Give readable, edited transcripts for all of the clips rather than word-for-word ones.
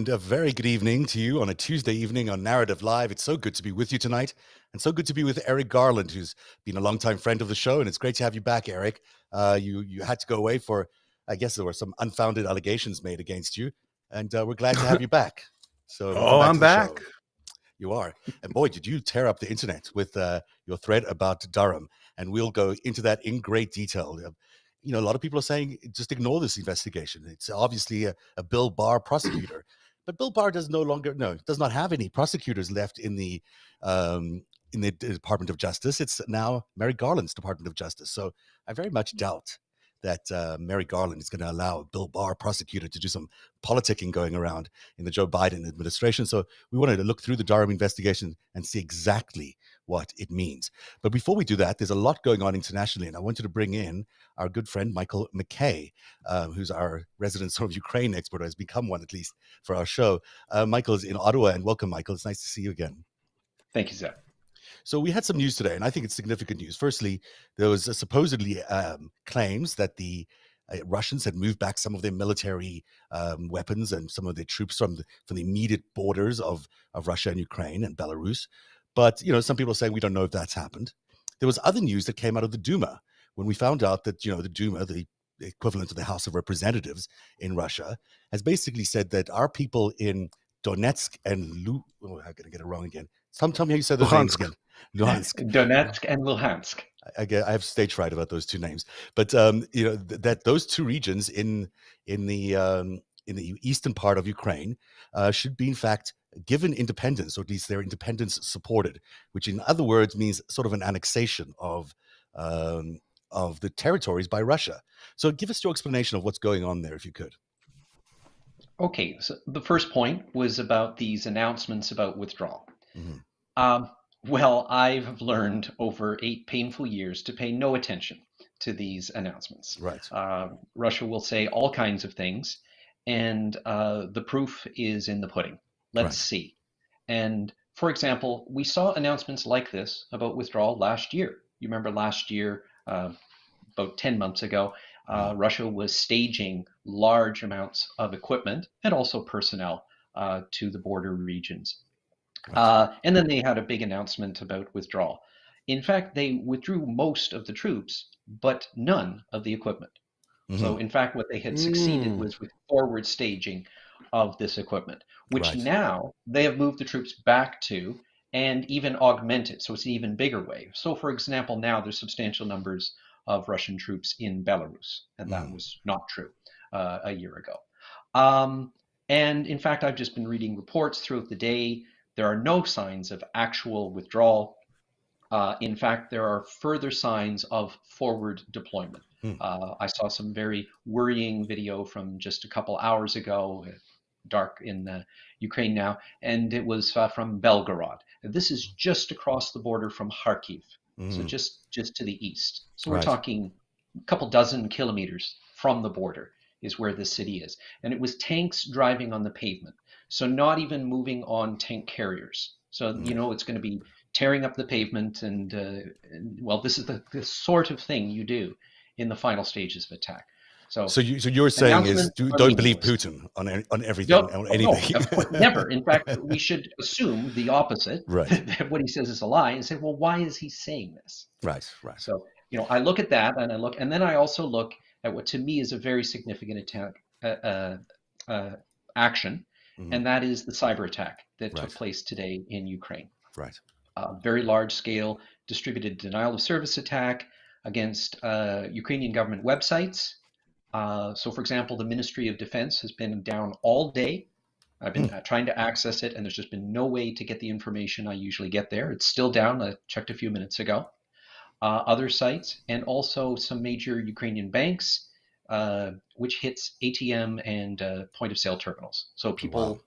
And a very good evening to you on a Tuesday evening on Narrative Live. It's so good to be with you tonight, and so good to be with Eric Garland, who's been a longtime friend of the show. And it's great to have you back, Eric. You had to go away for, I guess there were some unfounded allegations made against you, and we're glad to have you back. So welcome back I'm to the back. show. You are. And boy, did you tear up the internet with your thread about Durham. And we'll go into that in great detail. A lot of people are saying just ignore this investigation. It's obviously a Bill Barr prosecutor. But Bill Barr does not have any prosecutors left in the Department of Justice. It's now Merrick Garland's Department of Justice. So I very much doubt that Merrick Garland is going to allow a Bill Barr prosecutor to do some politicking going around in the Joe Biden administration. So we wanted to look through the Durham investigation and see exactly what it means. But before we do that, there's a lot going on internationally, and I wanted to bring in our good friend Michael Mackay, who's our resident sort of Ukraine expert, or has become one at least for our show. Michael is in Ottawa, and welcome, Michael. It's nice to see you again. Thank you, Zach. So we had some news today, and I think it's significant news. Firstly, there was supposedly claims that the Russians had moved back some of their military weapons and some of their troops from the immediate borders of Russia and Ukraine and Belarus. But, some people are saying we don't know if that's happened. There was other news that came out of the Duma when we found out that, the Duma, the equivalent of the House of Representatives in Russia, has basically said that our people in Donetsk and I'm going to get it wrong again. Tell me how you said those names again. Luhansk. Donetsk and Luhansk. I have stage fright about those two names, but that those two regions in the eastern part of Ukraine should be in fact given independence, or at least their independence supported, which in other words means sort of an annexation of the territories by Russia. So give us your explanation of what's going on there, if you could. Okay, so the first point was about these announcements about withdrawal. Mm-hmm. Well, I've learned over 8 painful years to pay no attention to these announcements. Right. Russia will say all kinds of things, and the proof is in the pudding. Let's see. And for example, we saw announcements like this about withdrawal last year. You remember last year, about 10 months ago, Russia was staging large amounts of equipment and also personnel to the border regions. And then they had a big announcement about withdrawal. In fact, they withdrew most of the troops, but none of the equipment. Mm-hmm. So in fact, what they had succeeded was with forward staging of this equipment, which now they have moved the troops back to and even augmented. So it's an even bigger wave. So for example, now there's substantial numbers of Russian troops in Belarus, and that was not true a year ago. And in fact, I've just been reading reports throughout the day. There are no signs of actual withdrawal. In fact, there are further signs of forward deployment. I saw some very worrying video from just a couple hours ago, dark in Ukraine now, and it was from Belgorod. This is just across the border from Kharkiv, so just to the east. So we're talking a couple dozen kilometers from the border is where this city is. And it was tanks driving on the pavement. So not even moving on tank carriers. So, it's going to be tearing up the pavement and this is the sort of thing you do in the final stages of attack. So you're saying is don't believe Putin on everything, on anything. No, of course, never. In fact, we should assume the opposite, that what he says is a lie, and say, well, why is he saying this? Right. So, I look at that and then I also look at what to me is a very significant attack action, and that is the cyber attack that took place today in Ukraine. Right. Very large scale distributed denial of service attack against Ukrainian government websites. So for example, the Ministry of Defense has been down all day. I've been trying to access it, and there's just been no way to get the information I usually get there. It's still down. I checked a few minutes ago. Other sites, and also some major Ukrainian banks, which hits ATM and point of sale terminals. So people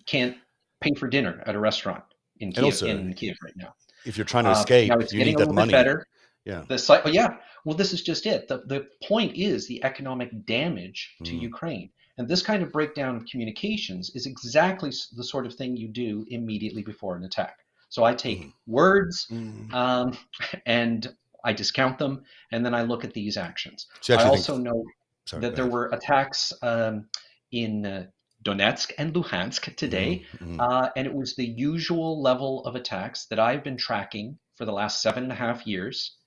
can't pay for dinner at a restaurant in Kiev right now. If you're trying to escape, now it's you getting need a that little money. bit better. Yeah. Well, this is just it. The point is the economic damage to Ukraine. And this kind of breakdown of communications is exactly the sort of thing you do immediately before an attack. So I take words and I discount them, and then I look at these actions. I also know that there were attacks in Donetsk and Luhansk today, Mm-hmm. and it was the usual level of attacks that I've been tracking for the last 7.5 years.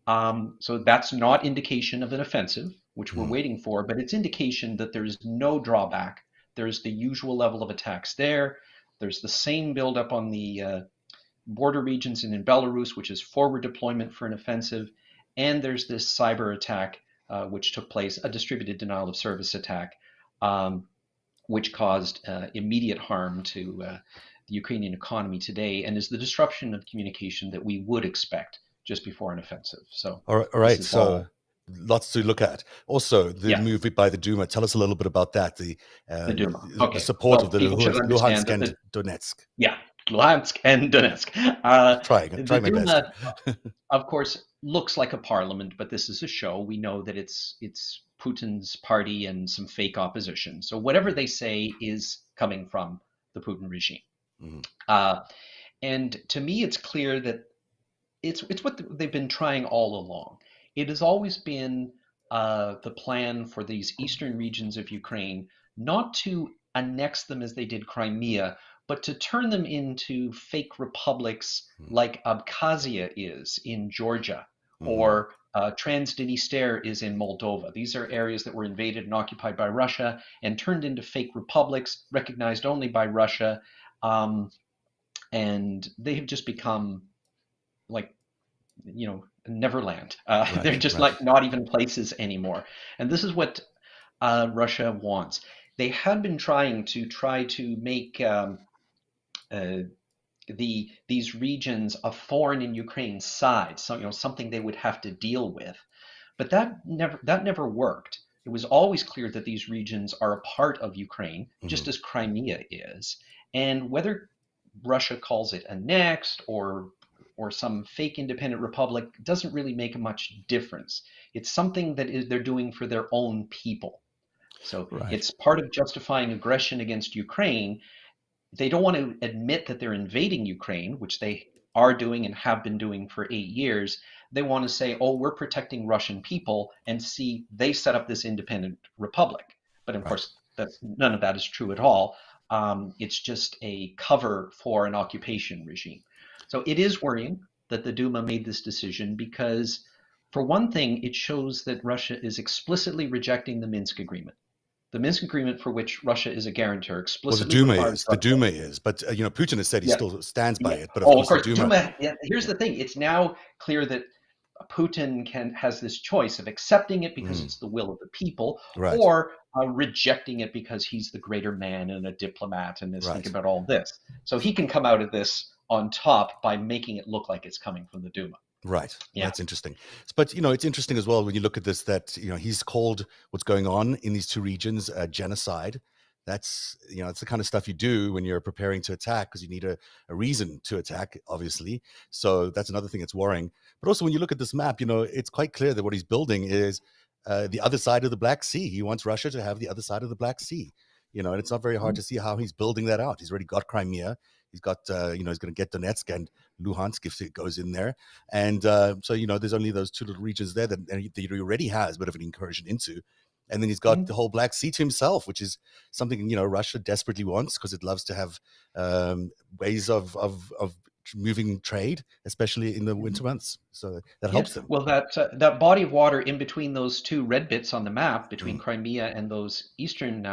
So that's not indication of an offensive, which we're Mm-hmm. waiting for, but it's indication that there's no drawback. There's the usual level of attacks there. There's the same buildup on the border regions and in Belarus, which is forward deployment for an offensive. And there's this cyber attack, which took place, a distributed denial of service attack, um, which caused immediate harm to the Ukrainian economy today and is the disruption of communication that we would expect just before an offensive. So All this right. is So all, lots to look at. Also, the yeah, move by the Duma. Tell us a little bit about that. the Duma. The Okay, support of well, the people should understand Luhansk that and Donetsk. yeah, Luhansk and Donetsk. Uh, Try the my best. Duma, of course, looks like a parliament, but this is a show. We know that it's Putin's party and some fake opposition. So whatever they say is coming from the Putin regime. Mm-hmm. Uh, and to me, it's clear that it's what they've been trying all along. It has always been the plan for these eastern regions of Ukraine not to annex them as they did Crimea, but to turn them into fake republics like Abkhazia is in Georgia Mm-hmm. or Transnistria is in Moldova. These are areas that were invaded and occupied by Russia and turned into fake republics recognized only by Russia. Um, and they have just become like Neverland. They're Right. just Right. like not even places anymore. And this is what Russia wants. They had been try to make uh, these regions a thorn in Ukraine's side, so something they would have to deal with. But that never worked. It was always clear that these regions are a part of Ukraine, Mm-hmm. just as Crimea is. And whether Russia calls it annexed or some fake independent republic doesn't really make much difference. It's something that they're doing for their own people. So Right. it's part of justifying aggression against Ukraine. They don't want to admit that they're invading Ukraine, which they are doing and have been doing for 8 years. They want to say, oh, we're protecting Russian people and see they set up this independent republic. But of Right. course, none of that is true at all. It's just a cover for an occupation regime. So it is worrying that the Duma made this decision because, for one thing, it shows that Russia is explicitly rejecting the Minsk agreement. The Minsk agreement, for which Russia is a guarantor, Well, explicitly requires The Russia. Duma is, but Putin has said he Yeah, still stands by yeah. it. But of Oh, of course, the course, Duma. Duma. Yeah, here's Yeah. the thing: it's now clear that Putin has this choice of accepting it because Mm, it's the will of the people, right. or rejecting it because he's the greater man and a diplomat and is thinking Right. about all this. So he can come out of this on top by making it look like it's coming from the Duma. Right. Yeah. That's interesting. But it's interesting as well when you look at this that he's called what's going on in these two regions genocide. That's it's the kind of stuff you do when you're preparing to attack because you need a reason to attack, obviously. So that's another thing that's worrying. But also when you look at this map, it's quite clear that what he's building is the other side of the Black Sea. He wants Russia to have the other side of the Black Sea. And it's not very hard to see how he's building that out. He's already got Crimea. He's got, he's going to get Donetsk and Luhansk if it goes in there. And so, there's only those two little regions there that he already has a bit of an incursion into. And then he's got the whole Black Sea to himself, which is something, Russia desperately wants because it loves to have ways of moving trade, especially in the winter months. So that Yeah, helps them. well, that body of water in between those two red bits on the map, between Mm, Crimea and those eastern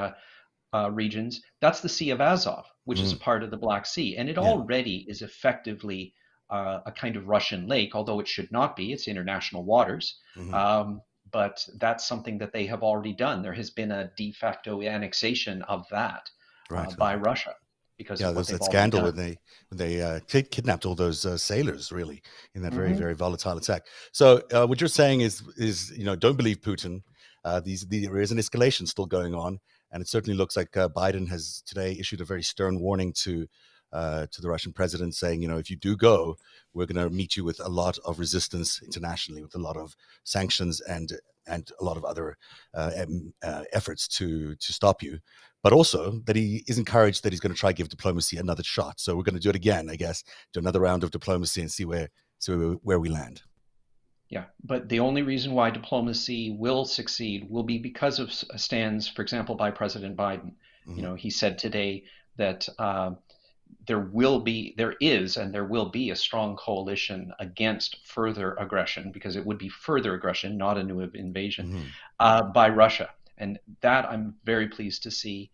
regions, that's the Sea of Azov, which is a mm, part of the Black Sea. And it yeah. already is effectively a kind of Russian lake, although it should not be. It's international waters. Mm-hmm. But that's something that they have already done. There has been a de facto annexation of that Right. by Russia because Yeah, of there what was they've that already scandal done. when they kidnapped all those sailors, really, in that very, Hmm. very volatile attack. So what you're saying is don't believe Putin. There is an escalation still going on, and it certainly looks like Biden has today issued a very stern warning to the Russian president, saying, if you do go, we're going to meet you with a lot of resistance internationally, with a lot of sanctions and a lot of other efforts to stop you. But also that he is encouraged that he's going to try give diplomacy another shot. So we're going to do it again, I guess, do another round of diplomacy and see where we land. Yeah, but the only reason why diplomacy will succeed will be because of stands, for example, by President Biden. He said today that there is, and there will be a strong coalition against further aggression, because it would be further aggression, not a new invasion, by Russia. And that I'm very pleased to see.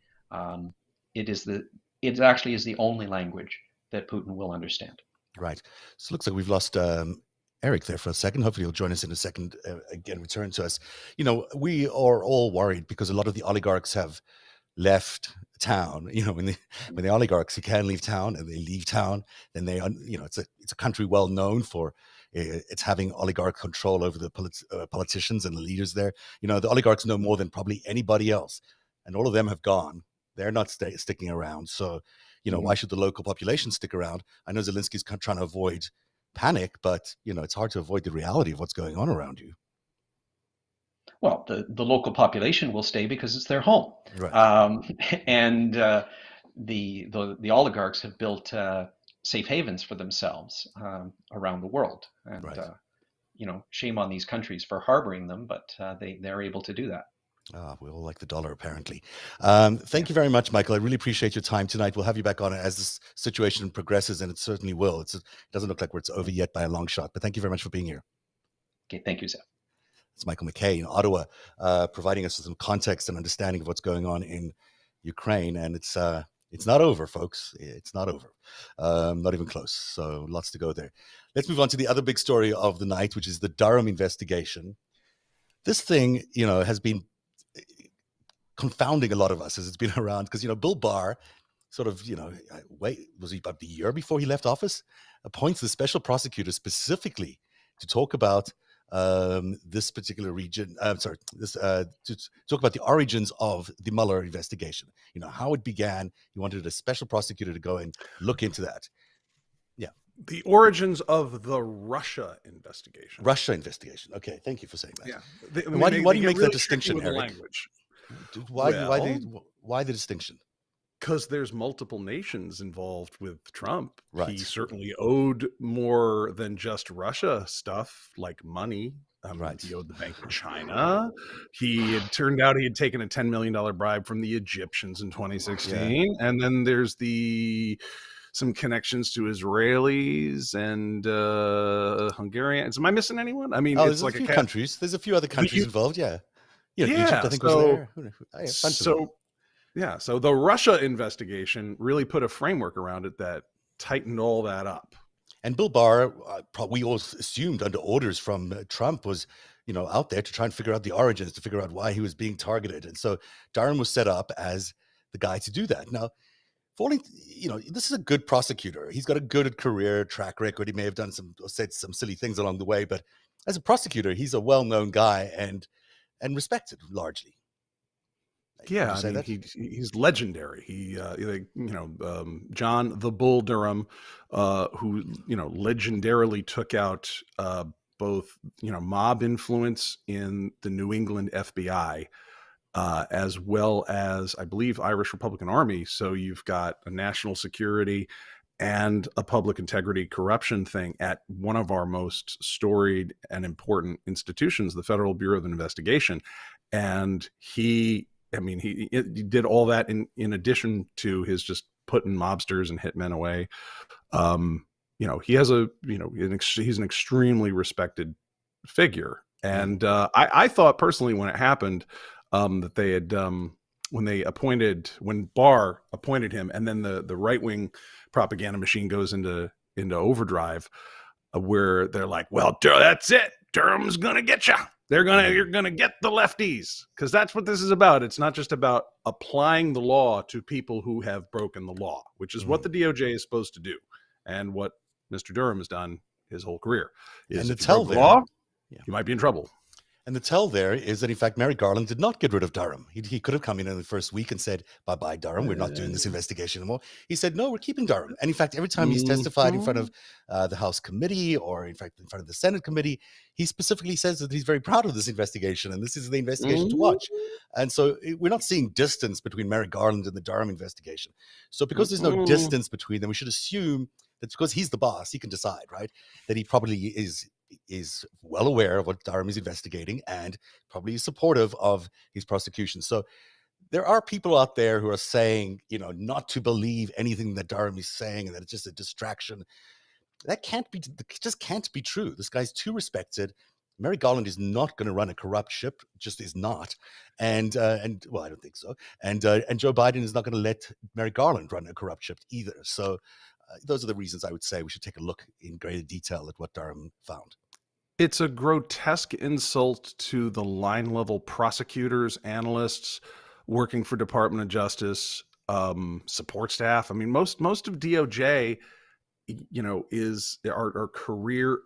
It actually is the only language that Putin will understand. Right. So it looks like we've lost Eric there for a second. Hopefully he'll join us in a second, again, return to us. We are all worried because a lot of the oligarchs have left town. When the oligarchs, you can leave town, and they leave town, then it's a country well known for it's having oligarch control over the politicians and the leaders there. The oligarchs know more than probably anybody else, and all of them have gone. They're not sticking around. So, why should the local population stick around? I know Zelensky's trying to avoid panic, but it's hard to avoid the reality of what's going on around you. Well, the local population will stay because it's their home, right. And the oligarchs have built safe havens for themselves around the world, and right. Shame on these countries for harboring them, but they're able to do that. We all like the dollar, apparently. Thank you very much, Michael. I really appreciate your time tonight. We'll have you back on as this situation progresses, and it certainly will. It doesn't look like it's over yet by a long shot, but thank you very much for being here. Okay, thank you, Seth. It's Michael Mackay in Ottawa, providing us with some context and understanding of what's going on in Ukraine. And it's not over, folks. It's not over. Not even close. So lots to go there. Let's move on to the other big story of the night, which is the Durham investigation. This thing, has been confounding a lot of us as it's been around, because Bill Barr sort of, was he about the year before he left office, appoints the special prosecutor specifically to talk about this particular region. To talk about the origins of the Mueller investigation. How it began. He wanted a special prosecutor to go and look into that. Yeah. The origins of the Russia investigation. Okay, thank you for saying that. Yeah. Why do you make that distinction, Eric? Language. Why the distinction? Because there's multiple nations involved with Trump. Right. He certainly owed more than just Russia stuff, like money. Right. He owed the Bank of China. It turned out he had taken a $10 million bribe from the Egyptians in 2016. Yeah. And then there's some connections to Israelis and Hungarians. Am I missing anyone? I mean, it's like a few countries. There's a few other countries involved. Yeah. Egypt, I think, was there. So the Russia investigation really put a framework around it that tightened all that up. And Bill Barr, we all assumed under orders from Trump, was out there to try and figure out the origins, to figure out why he was being targeted. And so Durham was set up as the guy to do that. Now, this is a good prosecutor. He's got a good career track record. He may have said some silly things along the way, but as a prosecutor, he's a well-known guy and respected largely. Yeah, I mean, he's legendary. John the Bull Durham, who legendarily took out both mob influence in the New England FBI, as well as, I believe, Irish Republican Army. So you've got a national security and a public integrity corruption thing at one of our most storied and important institutions, the Federal Bureau of Investigation. And he did all that in addition to his just putting mobsters and hitmen away. He has he's an extremely respected figure. And I thought personally, when it happened, that they had when Barr appointed him, and then the right-wing propaganda machine goes into overdrive, where they're like, well, that's it, Durham's gonna get you. You're gonna get the lefties, because that's what this is about. It's not just about applying the law to people who have broken the law, which is what the DOJ is supposed to do, and what Mr. Durham has done his whole career. And if you broke the law, you might be in trouble. And the tell there is that, in fact, Merrick Garland did not get rid of Durham. He could have come in the first week and said, bye-bye, Durham, we're not doing this investigation anymore. He said, no, we're keeping Durham. And in fact, every time he's testified in front of the House committee, or in fact, in front of the Senate committee, he specifically says that he's very proud of this investigation, and this is the investigation to watch. And so we're not seeing distance between Merrick Garland and the Durham investigation. So because there's no distance between them, we should assume that because he's the boss, he can decide, right? That he probably is well aware of what Durham is investigating and probably is supportive of his prosecution. So there are people out there who are saying, not to believe anything that Durham is saying and that it's just a distraction. That just can't be true. This guy's too respected. Merrick Garland is not going to run a corrupt ship, just is not. And well, I don't think so. And Joe Biden is not going to let Merrick Garland run a corrupt ship either. So those are the reasons I would say we should take a look in greater detail at what Durham found. It's a grotesque insult to the line level prosecutors, analysts working for Department of Justice, support staff. I mean, most of DOJ, are career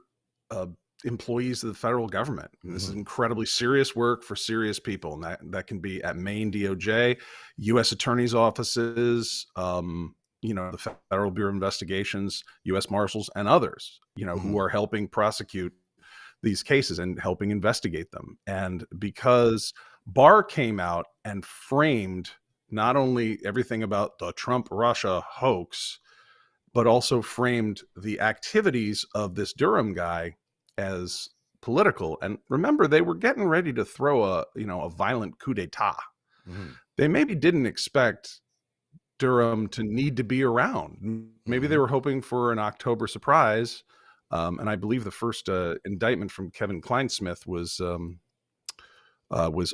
employees of the federal government. And this is incredibly serious work for serious people, and that can be at Maine DOJ, U.S. attorneys' offices, the Federal Bureau of Investigations, U.S. Marshals, and others, who are helping prosecute these cases and helping investigate them. And because Barr came out and framed not only everything about the Trump-Russia hoax, but also framed the activities of this Durham guy as political. And remember, they were getting ready to throw a violent coup d'etat. They maybe didn't expect Durham to need to be around. Maybe they were hoping for an October surprise. And I believe the first indictment from Kevin Kleinsmith was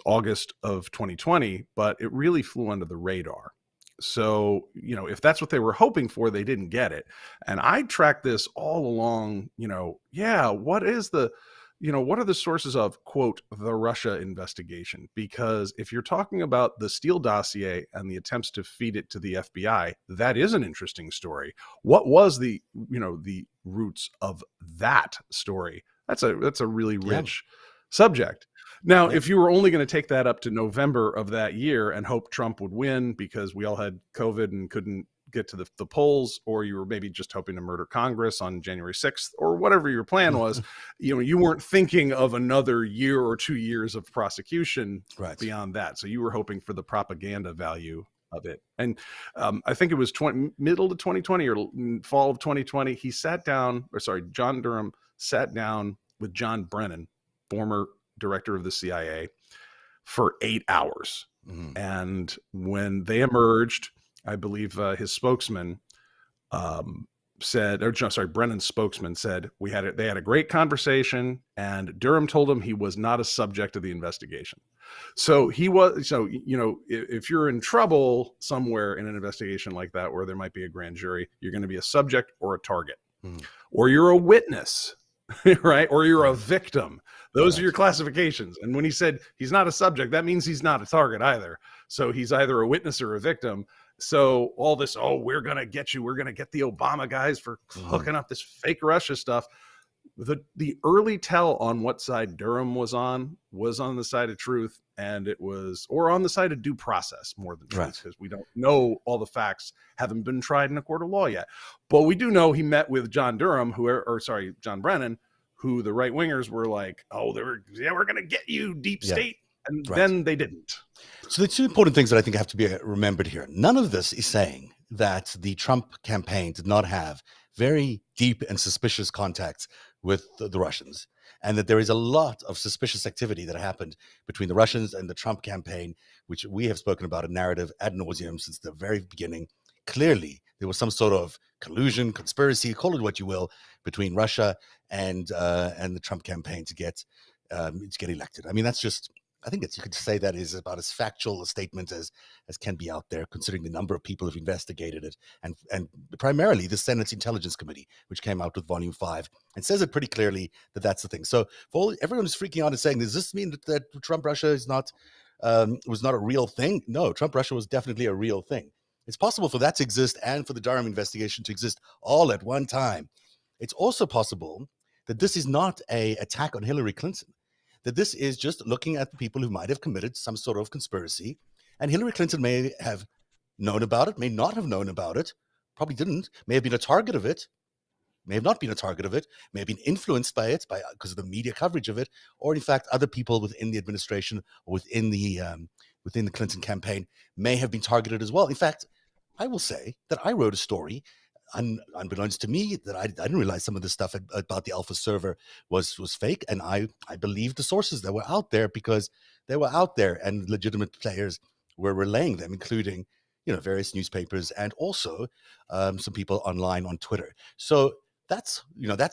August of 2020, but it really flew under the radar. So, if that's what they were hoping for, they didn't get it. And I tracked this all along, what are the sources of, quote, the Russia investigation? Because if you're talking about the Steele dossier and the attempts to feed it to the FBI, that is an interesting story. What was the roots of that story? That's a really rich subject. Now, if you were only going to take that up to November of that year and hope Trump would win because we all had COVID and couldn't get to the polls, or you were maybe just hoping to murder Congress on January 6th, or whatever your plan was, you weren't thinking of another year or 2 years of prosecution beyond that. So you were hoping for the propaganda value of it. And I think it was middle of 2020 or fall of 2020, John Durham sat down with John Brennan, former director of the CIA, for 8 hours. And when they emerged, I believe his spokesman Brennan's spokesman said they had a great conversation, and Durham told him he was not a subject of the investigation. So if you're in trouble somewhere in an investigation like that, where there might be a grand jury, you're going to be a subject or a target, or you're a witness, right? Or you're a victim. Those are your classifications. And when he said he's not a subject, that means he's not a target either. So he's either a witness or a victim. So all this, we're going to get you. We're going to get the Obama guys for hooking up this fake Russia stuff. The early tell on what side Durham was on the side of truth, and or on the side of due process more than truth, because we don't know all the facts, haven't been tried in a court of law yet. But we do know he met with John Brennan, who the right wingers were like, we're going to get you, deep state. And then they didn't. So the two important things that I think have to be remembered here. None of this is saying that the Trump campaign did not have very deep and suspicious contacts with the Russians, and that there is a lot of suspicious activity that happened between the Russians and the Trump campaign, which we have spoken about a narrative ad nauseum since the very beginning. Clearly, there was some sort of collusion, conspiracy, call it what you will, between Russia and the Trump campaign to get elected. I mean, I think you could say that is about as factual a statement as can be out there, considering the number of people who've investigated it, and primarily the Senate's Intelligence Committee, which came out with Volume 5 and says it pretty clearly that that's the thing. So for everyone who's freaking out and saying, does this mean that Trump Russia was not a real thing? No, Trump Russia was definitely a real thing. It's possible for that to exist and for the Durham investigation to exist all at one time. It's also possible that this is not an attack on Hillary Clinton, that this is just looking at the people who might have committed some sort of conspiracy. And Hillary Clinton may have known about it, may not have known about it, probably didn't, may have been a target of it, may have not been a target of it, may have been influenced by it because of the media coverage of it, or in fact, other people within the administration or within the Clinton campaign may have been targeted as well. In fact, I will say that I wrote a story, unbeknownst to me, that I didn't realize some of the stuff about the Alpha server was fake, and I believed the sources that were out there because they were out there, and legitimate players were relaying them, including, various newspapers and also some people online on Twitter. So that's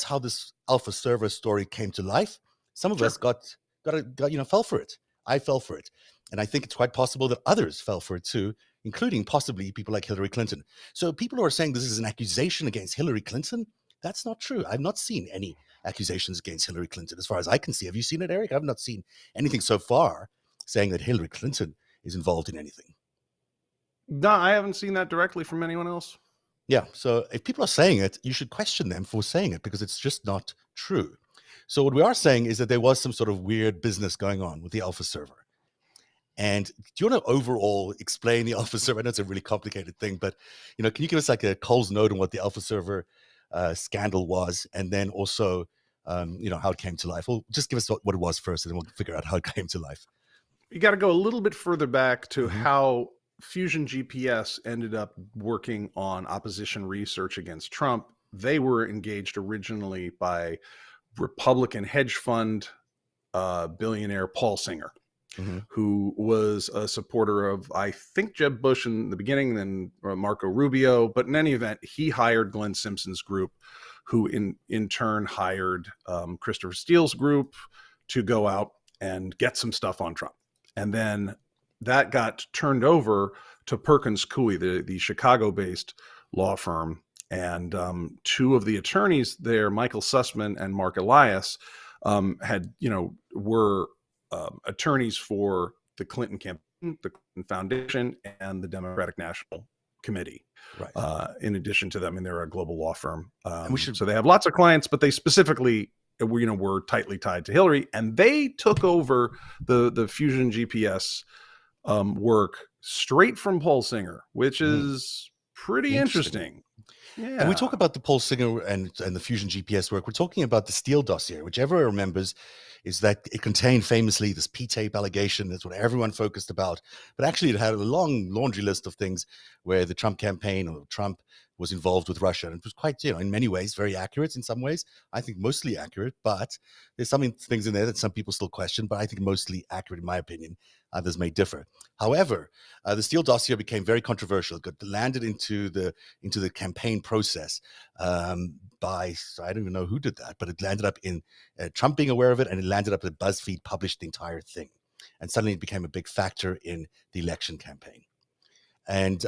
how this Alpha server story came to life. Some of us fell for it. I fell for it. And I think it's quite possible that others fell for it too, including possibly people like Hillary Clinton. So people who are saying this is an accusation against Hillary Clinton, that's not true. I've not seen any accusations against Hillary Clinton as far as I can see. Have you seen it, Eric? I've not seen anything so far saying that Hillary Clinton is involved in anything. No, I haven't seen that directly from anyone else. Yeah, so if people are saying it, you should question them for saying it because it's just not true. So what we are saying is that there was some sort of weird business going on with the Alpha server. And do you want to overall explain the Alpha server? I know it's a really complicated thing, but can you give us like a Cole's note on what the Alpha server scandal was, and then also how it came to life? Well, just give us what it was first, and then we'll figure out how it came to life. You got to go a little bit further back to how Fusion GPS ended up working on opposition research against Trump. They were engaged originally by Republican hedge fund billionaire Paul Singer, who was a supporter of, I think, Jeb Bush in the beginning, then Marco Rubio. But in any event, he hired Glenn Simpson's group, who in turn hired Christopher Steele's group to go out and get some stuff on Trump. And then that got turned over to Perkins Coie, the Chicago-based law firm. And two of the attorneys there, Michael Sussman and Mark Elias, were attorneys for the Clinton campaign, the Clinton Foundation, and the Democratic National Committee. Right. In addition to them, they're a global law firm. So they have lots of clients, but they specifically were tightly tied to Hillary, and they took over the Fusion GPS work straight from Paul Singer, which is pretty interesting. Yeah. And we talk about the Paul Singer and the Fusion GPS work. We're talking about the Steele dossier, which everyone remembers is that it contained famously this P-tape allegation. That's what everyone focused about. But actually, it had a long laundry list of things where the Trump campaign or Trump was involved with Russia. And it was quite, in many ways, very accurate in some ways. I think mostly accurate, but there's some things in there that some people still question, but I think mostly accurate in my opinion. Others may differ. However, the Steele dossier became very controversial. It landed into the campaign process by, I don't even know who did that, but it landed up in Trump being aware of it, and it landed up that BuzzFeed published the entire thing. And suddenly it became a big factor in the election campaign. And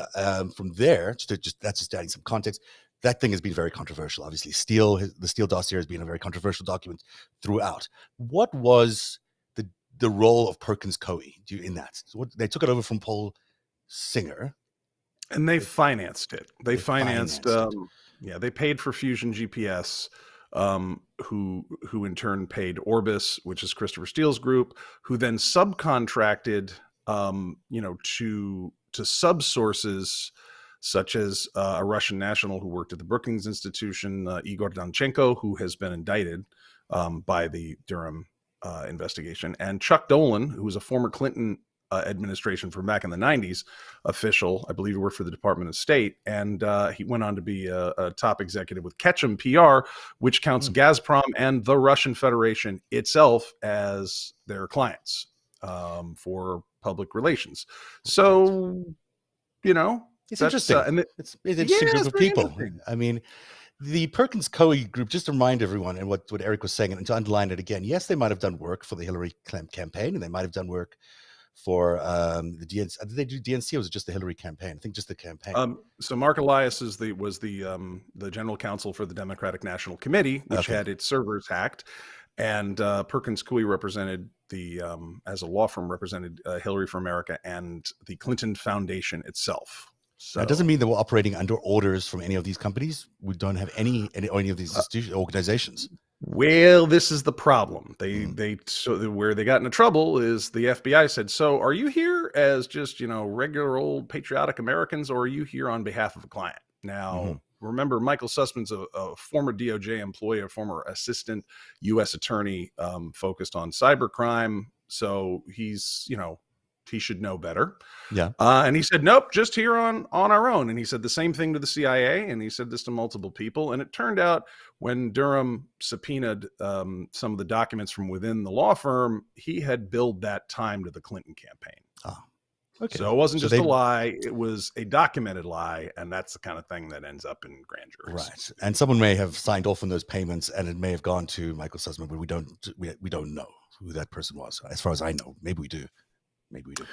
from there, that's just adding some context, that thing has been very controversial. Obviously, the Steele dossier has been a very controversial document throughout. What was the role of Perkins Coie in that? So they took it over from Paul Singer. And they financed it. They financed it. They paid for Fusion GPS, who in turn paid Orbis, which is Christopher Steele's group, who then subcontracted, to sub-sources such as a Russian national who worked at the Brookings Institution, Igor Danchenko, who has been indicted by the Durham investigation, and Chuck Dolan, who was a former Clinton administration from back in the 90s official. I believe he worked for the Department of State, and he went on to be a top executive with Ketchum PR, which counts Gazprom and the Russian Federation itself as their clients for public relations. So, it's interesting. It's an interesting group of people. I mean, the Perkins Coie group, just to remind everyone, and what Eric was saying, and to underline it again, yes, they might have done work for the Hillary campaign, and they might have done work for the DNC. Did they do DNC, or was it just the Hillary campaign? I think just the campaign. So Mark Elias was the general counsel for the Democratic National Committee, which had its servers hacked, and Perkins Coie represented as a law firm, represented Hillary for America and the Clinton Foundation itself. So that doesn't mean that we're operating under orders from any of these companies. We don't have any of these organizations. Well, this is the problem. So where they got into trouble is the FBI said, "So are you here as just regular old patriotic Americans, or are you here on behalf of a client?" Now, remember, Michael Sussman's a former DOJ employee, a former assistant U.S. attorney focused on cybercrime. So he's he should know better. Yeah. And he said, nope, just here on our own. And he said the same thing to the CIA, and he said this to multiple people. And it turned out when Durham subpoenaed some of the documents from within the law firm, he had billed that time to the Clinton campaign. Okay. So it wasn't So just a lie, it was a documented lie, and that's the kind of thing that ends up in grand juries. Right. And someone may have signed off on those payments, and it may have gone to Michael Sussman, but we don't know who that person was. As far as I know, maybe we do. Maybe we do.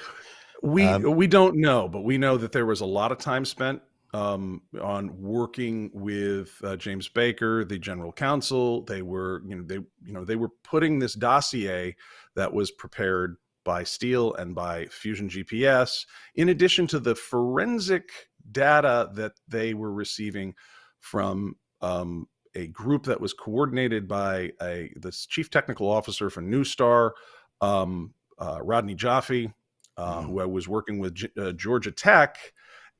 We don't know, but we know that there was a lot of time spent on working with James Baker, the general counsel. They were, they were putting this dossier that was prepared by Steele and by Fusion GPS, in addition to the forensic data that they were receiving from a group that was coordinated by this chief technical officer for New Star, Rodney Jaffe, who I was working with Georgia Tech.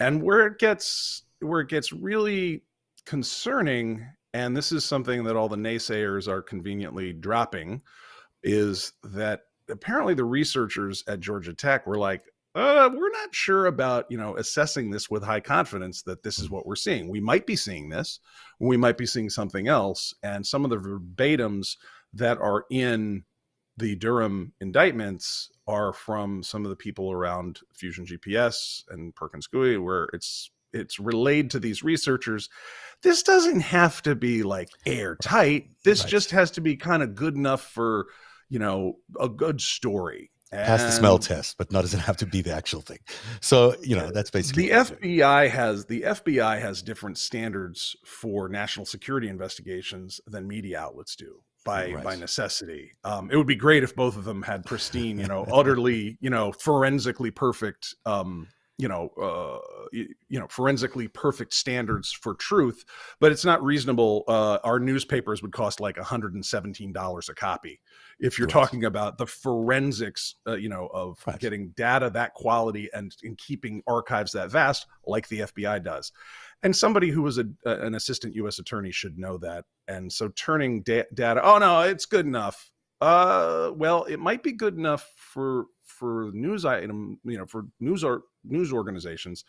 And where it gets really concerning, and this is something that all the naysayers are conveniently dropping, is that apparently the researchers at Georgia Tech were like, we're not sure about, assessing this with high confidence that this is what we're seeing. We might be seeing this, we might be seeing something else. And some of the verbatims that are in the Durham indictments are from some of the people around Fusion GPS and Perkins Coie, where it's relayed to these researchers. This doesn't have to be like airtight. This just has to be kind of good enough for, a good story. Pass the smell test, but not doesn't have to be the actual thing. So, that's basically the FBI has different standards for national security investigations than media outlets do. By necessity. It would be great if both of them had pristine, utterly, forensically perfect, forensically perfect standards for truth, but it's not reasonable. Our newspapers would cost like $117 a copy. If you're talking about the forensics, of getting data that quality and in keeping archives that vast, like the FBI does. And somebody who was an assistant U.S. attorney should know that. And so turning data, oh no, it's good enough. Well, it might be good enough for news item, for news organizations.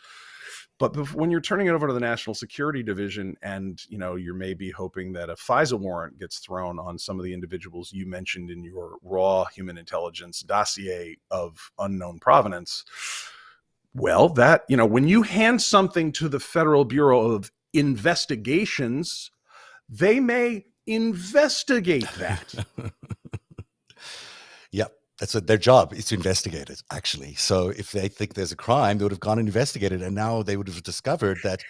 But when you're turning it over to the National Security Division, and you're maybe hoping that a FISA warrant gets thrown on some of the individuals you mentioned in your raw human intelligence dossier of unknown provenance. Well, that, when you hand something to the Federal Bureau of Investigations, they may investigate that. Yep. That's what their job is, to investigate it, actually. So if they think there's a crime, they would have gone and investigated, and now they would have discovered that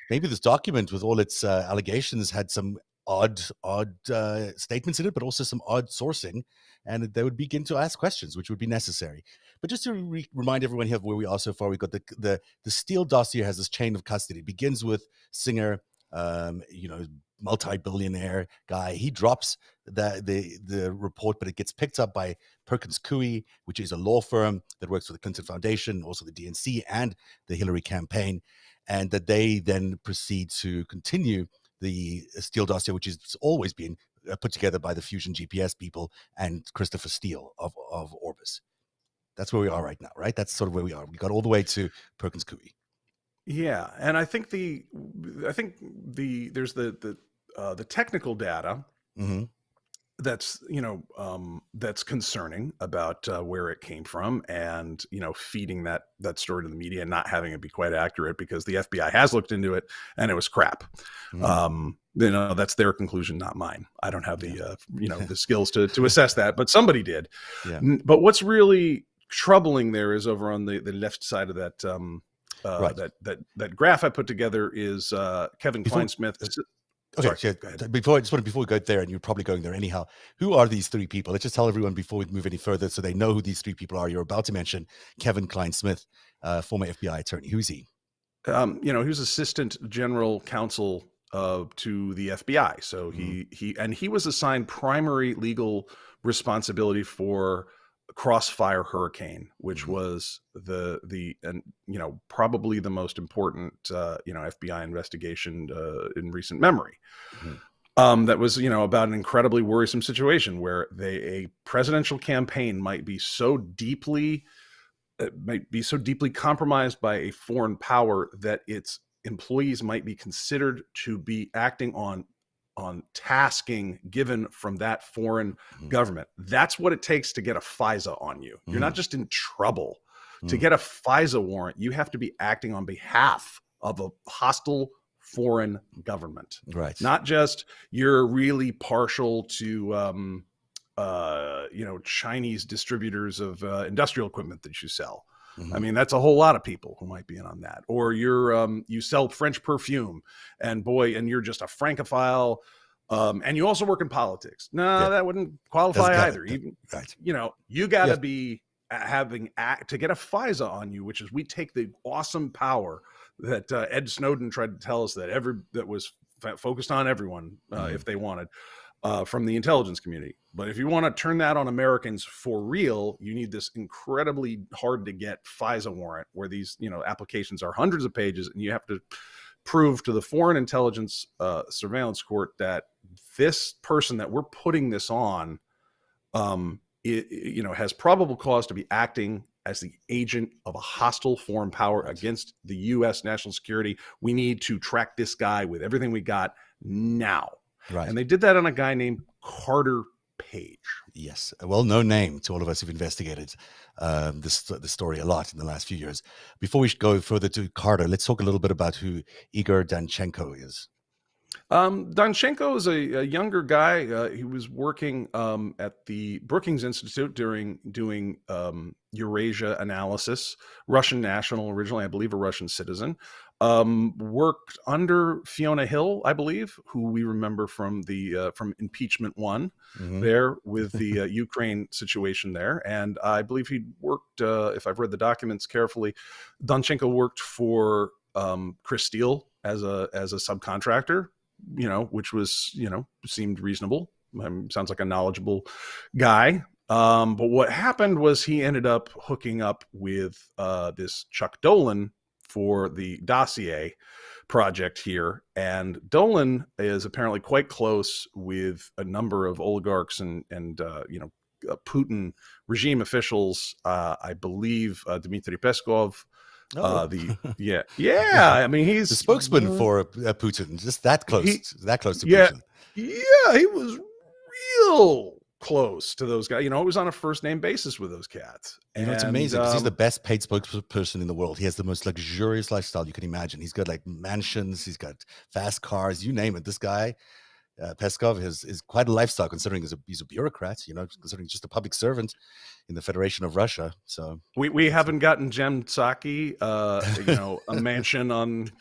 maybe this document with all its allegations had some odd statements in it, but also some odd sourcing, and they would begin to ask questions, which would be necessary. But just to remind everyone here of where we are so far, we've got the Steele dossier has this chain of custody. It begins with Singer, multi-billionaire guy. He drops the report, but it gets picked up by Perkins Coie, which is a law firm that works for the Clinton Foundation, also the DNC and the Hillary campaign, and that they then proceed to continue the Steele dossier, which has always been put together by the Fusion GPS people and Christopher Steele of Orbis. That's where we are right now, right? That's sort of where we are. We got all the way to Perkins Coie. Yeah, and I think there's the technical data that's that's concerning about where it came from, and feeding that story to the media and not having it be quite accurate, because the FBI has looked into it and it was crap. That's their conclusion, not mine. I don't have the the skills to assess that, but somebody did. Yeah. But what's really troubling there is over on the left side of that that graph I put together is Kevin Kleinsmith. Okay, before we go there, and you're probably going there anyhow, who are these three people? Let's just tell everyone before we move any further, so they know who these three people are. You're about to mention Kevin Kleinsmith, former FBI attorney. Who's he? He was assistant general counsel to the FBI. So he was assigned primary legal responsibility for Crossfire Hurricane, which was probably the most important FBI investigation in recent memory. That was about an incredibly worrisome situation where a presidential campaign might be so deeply compromised by a foreign power that its employees might be considered to be acting on tasking given from that foreign government. That's what it takes to get a FISA on you. You're not just in trouble. To get a FISA warrant, you have to be acting on behalf of a hostile foreign government, Right. not just you're really partial to Chinese distributors of industrial equipment that you sell. I mean, that's a whole lot of people who might be in on that. Or you sell French perfume, and you're just a Francophile, and you also work in politics. No, that wouldn't qualify either. Right. You got to be to get a FISA on you, which is we take the awesome power that Ed Snowden tried to tell us that was focused on everyone if they wanted. From the intelligence community. But if you want to turn that on Americans for real, you need this incredibly hard to get FISA warrant where these, applications are hundreds of pages, and you have to prove to the Foreign Intelligence Surveillance Court that this person that we're putting this on, has probable cause to be acting as the agent of a hostile foreign power against the U.S. national security. We need to track this guy with everything we got now. Right. And they did that on a guy named Carter Page. Yes, a well-known name to all of us who've investigated this story a lot in the last few years. Before we go further to Carter, let's talk a little bit about who Igor Danchenko is. Danchenko is a younger guy. He was working at the Brookings Institute doing Eurasia analysis, Russian national originally, I believe a Russian citizen. Worked under Fiona Hill, I believe, who we remember from from Impeachment 1 there with the Ukraine situation there. And I believe he worked, if I've read the documents carefully, Danchenko worked for Chris Steele as a subcontractor, which was, seemed reasonable. Sounds like a knowledgeable guy. But what happened was he ended up hooking up with this Chuck Dolan for the dossier project here. And Dolan is apparently quite close with a number of oligarchs and Putin regime officials. I believe Dmitry Peskov. I mean, he's the spokesman for Putin, just that close to Putin. Yeah, he was real close to those guys. He was on a first name basis with those cats. It's amazing because he's the best paid spokesperson in the world. He has the most luxurious lifestyle you can imagine. He's got like mansions, he's got fast cars, you name it. This guy, Peskov, is quite a lifestyle considering he's a bureaucrat, considering he's just a public servant in the Federation of Russia. So we haven't gotten Jem Psaki, a mansion on.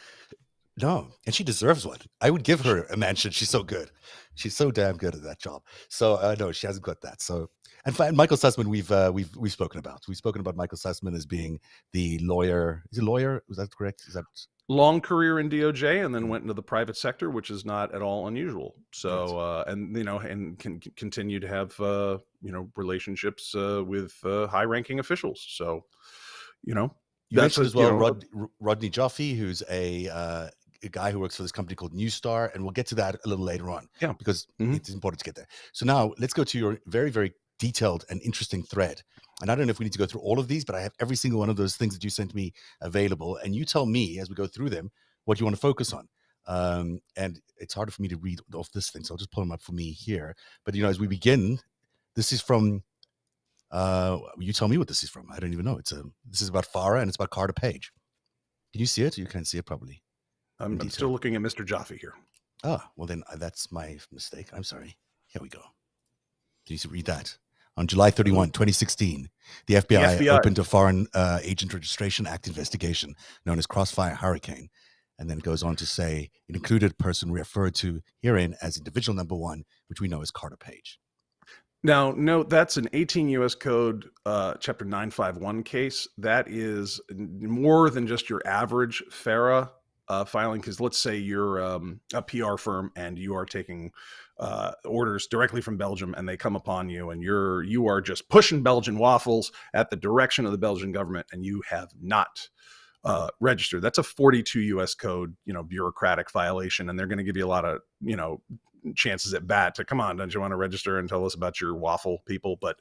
No, and she deserves one. I would give her a mansion. She's so good. She's so damn good at that job. So no, she hasn't got that. So and Michael Sussman, we've spoken about. We've spoken about Michael Sussman as being the lawyer. Is he a lawyer? Was that correct? Is that long career in DOJ and then went into the private sector, which is not at all unusual. So and can continue to have relationships with high-ranking officials. So you mentioned as well Rodney Joffe, who's a guy who works for this company called New Star, and we'll get to that a little later on. Yeah, because it's important to get there. So now let's go to your very, very detailed and interesting thread. And I don't know if we need to go through all of these, but I have every single one of those things that you sent me available, and you tell me as we go through them what you want to focus on. And it's harder for me to read off this thing, so I'll just pull them up for me here. But as we begin, this is from. You tell me what this is from. I don't even know. This is about Farah and it's about Carter Page. Can you see it? You can't see it probably. I'm still looking at Mr. Joffe here. Ah, well then that's my mistake. I'm sorry. Here we go. Can you read that? On July 31, 2016, the FBI opened a Foreign Agent Registration Act investigation known as Crossfire Hurricane. And then it goes on to say it included a person referred to herein as individual number 1, which we know as Carter Page. Now, note that's an 18 U.S. Code Chapter 951 case. That is more than just your average FARA filing, because let's say you're a PR firm and you are taking orders directly from Belgium and they come upon you and you are just pushing Belgian waffles at the direction of the Belgian government and you have not registered. That's a 42 U.S. Code, bureaucratic violation, and they're going to give you a lot of, chances at bat to come on, don't you want to register and tell us about your waffle people? But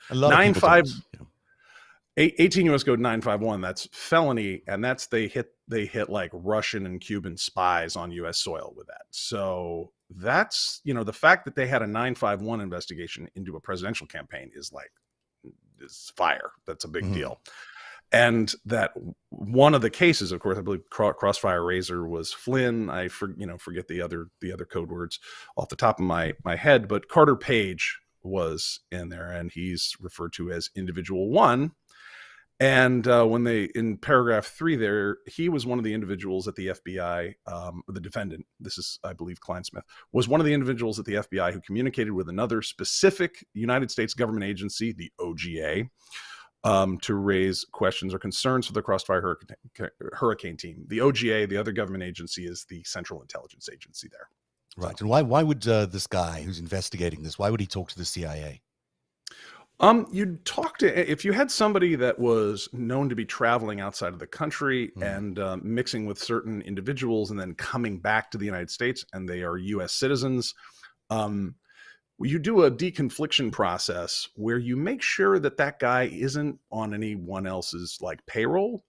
18 U.S. Code 951, that's felony, and that's they hit like Russian and Cuban spies on U.S. soil with that. So that's the fact that they had a 951 investigation into a presidential campaign is fire. That's a big deal. And that one of the cases, of course, I believe Crossfire Razor was Flynn. I forget the other code words off the top of my head, but Carter Page was in there, and he's referred to as Individual 1. And when they, in paragraph 3 there, he was one of the individuals at the FBI, the defendant, this is, I believe, Kleinsmith, was one of the individuals at the FBI who communicated with another specific United States government agency, the OGA, to raise questions or concerns for the Crossfire Hurricane team. The OGA, the other government agency, is the Central Intelligence Agency there. Right. And why would this guy who's investigating this, why would he talk to the CIA? You'd talk to, if you had somebody that was known to be traveling outside of the country and mixing with certain individuals and then coming back to the United States, and they are U.S. citizens, you do a deconfliction process where you make sure that that guy isn't on anyone else's like payroll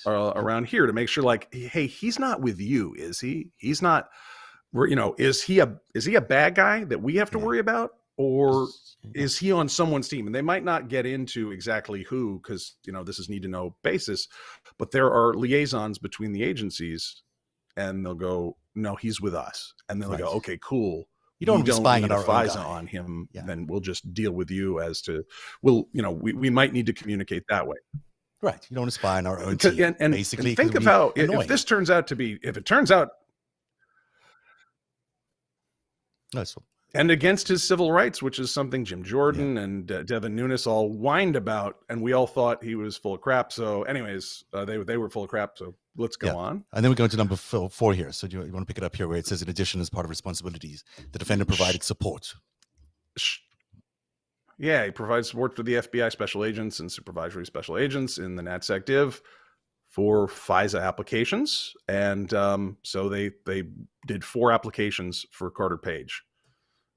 around here, to make sure, like, hey, he's not with you, is he? He's not, is he a bad guy that we have to worry about? Or is he on someone's team? And they might not get into exactly who, because, this is need to know basis, but there are liaisons between the agencies, and they'll go, no, he's with us. And they'll go, okay, cool. You don't be spying on our FISA on him. Yeah. Then we'll just deal with you as to, we might need to communicate that way. Right. You don't want to spy on our own team. And basically, and think of how, if this turns out to be, if it turns out, and against his civil rights, which is something Jim Jordan and Devin Nunes all whined about, and we all thought he was full of crap. So anyways, they were full of crap. So let's go on. And then we go into number 4 here. So you want to pick it up here where it says, in addition, as part of responsibilities, the defendant provided support. Yeah, he provides support for the FBI special agents and supervisory special agents in the NatSec div for FISA applications. And so they did 4 applications for Carter Page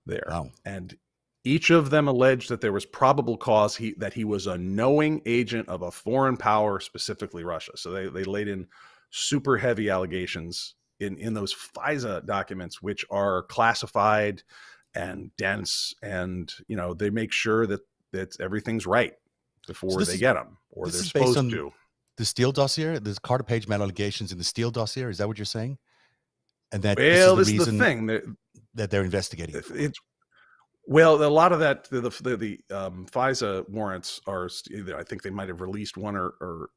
there. Wow. And each of them alleged that there was probable cause that he was a knowing agent of a foreign power, specifically Russia. So they laid in super heavy allegations in those FISA documents, which are classified and dense, and they make sure that everything's right before they get them, or they're supposed to. The Steele dossier, the Carter Page made allegations in the Steele dossier. Is that what you're saying? And that this is the thing that they're investigating. Well, a lot of that, the FISA warrants are, I think they might have released one or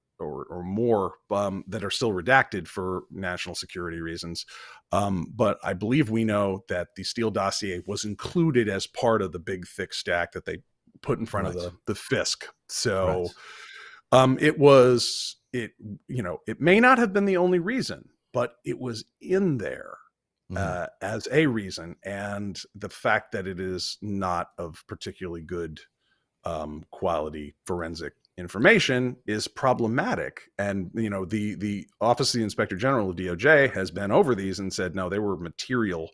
more that are still redacted for national security reasons. But I believe we know that the Steele dossier was included as part of the big thick stack that they put in front of the FISC. So it may not have been the only reason, but it was in there as a reason. And the fact that it is not of particularly good quality forensic information is problematic. And, the Office of the Inspector General of DOJ has been over these and said, no, they were material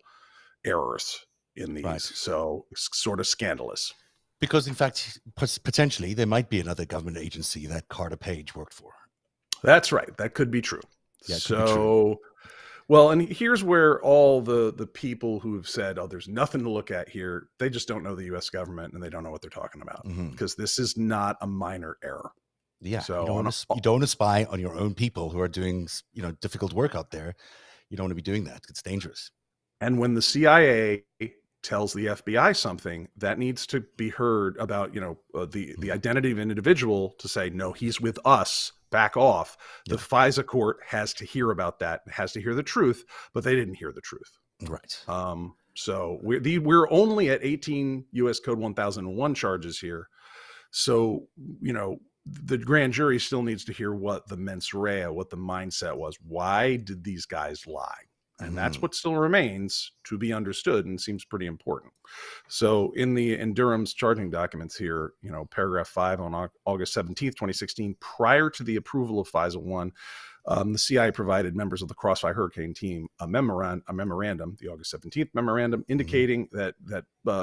errors in these. Right. So it's sort of scandalous. Because, in fact, potentially there might be another government agency that Carter Page worked for. That's right. That could be true. Yeah, so, well, and here's where all the people who have said, oh, there's nothing to look at here, they just don't know the U.S. government and they don't know what they're talking about, because this is not a minor error. Yeah. So you don't want to spy on your own people who are doing, difficult work out there. You don't want to be doing that. It's dangerous. And when the CIA tells the FBI something, that needs to be heard about, the identity of an individual, to say, no, he's with us, back off. The FISA court has to hear about that, has to hear the truth, but they didn't hear the truth. Right. So we're only at 18 U.S. Code 1001 charges here. So, the grand jury still needs to hear what the mens rea, what the mindset was. Why did these guys lie? And that's what still remains to be understood, and seems pretty important. So in Durham's charging documents here, paragraph 5 on August 17th, 2016, prior to the approval of FISA 1, the CIA provided members of the Crossfire Hurricane team a memorandum, the August 17th memorandum, indicating that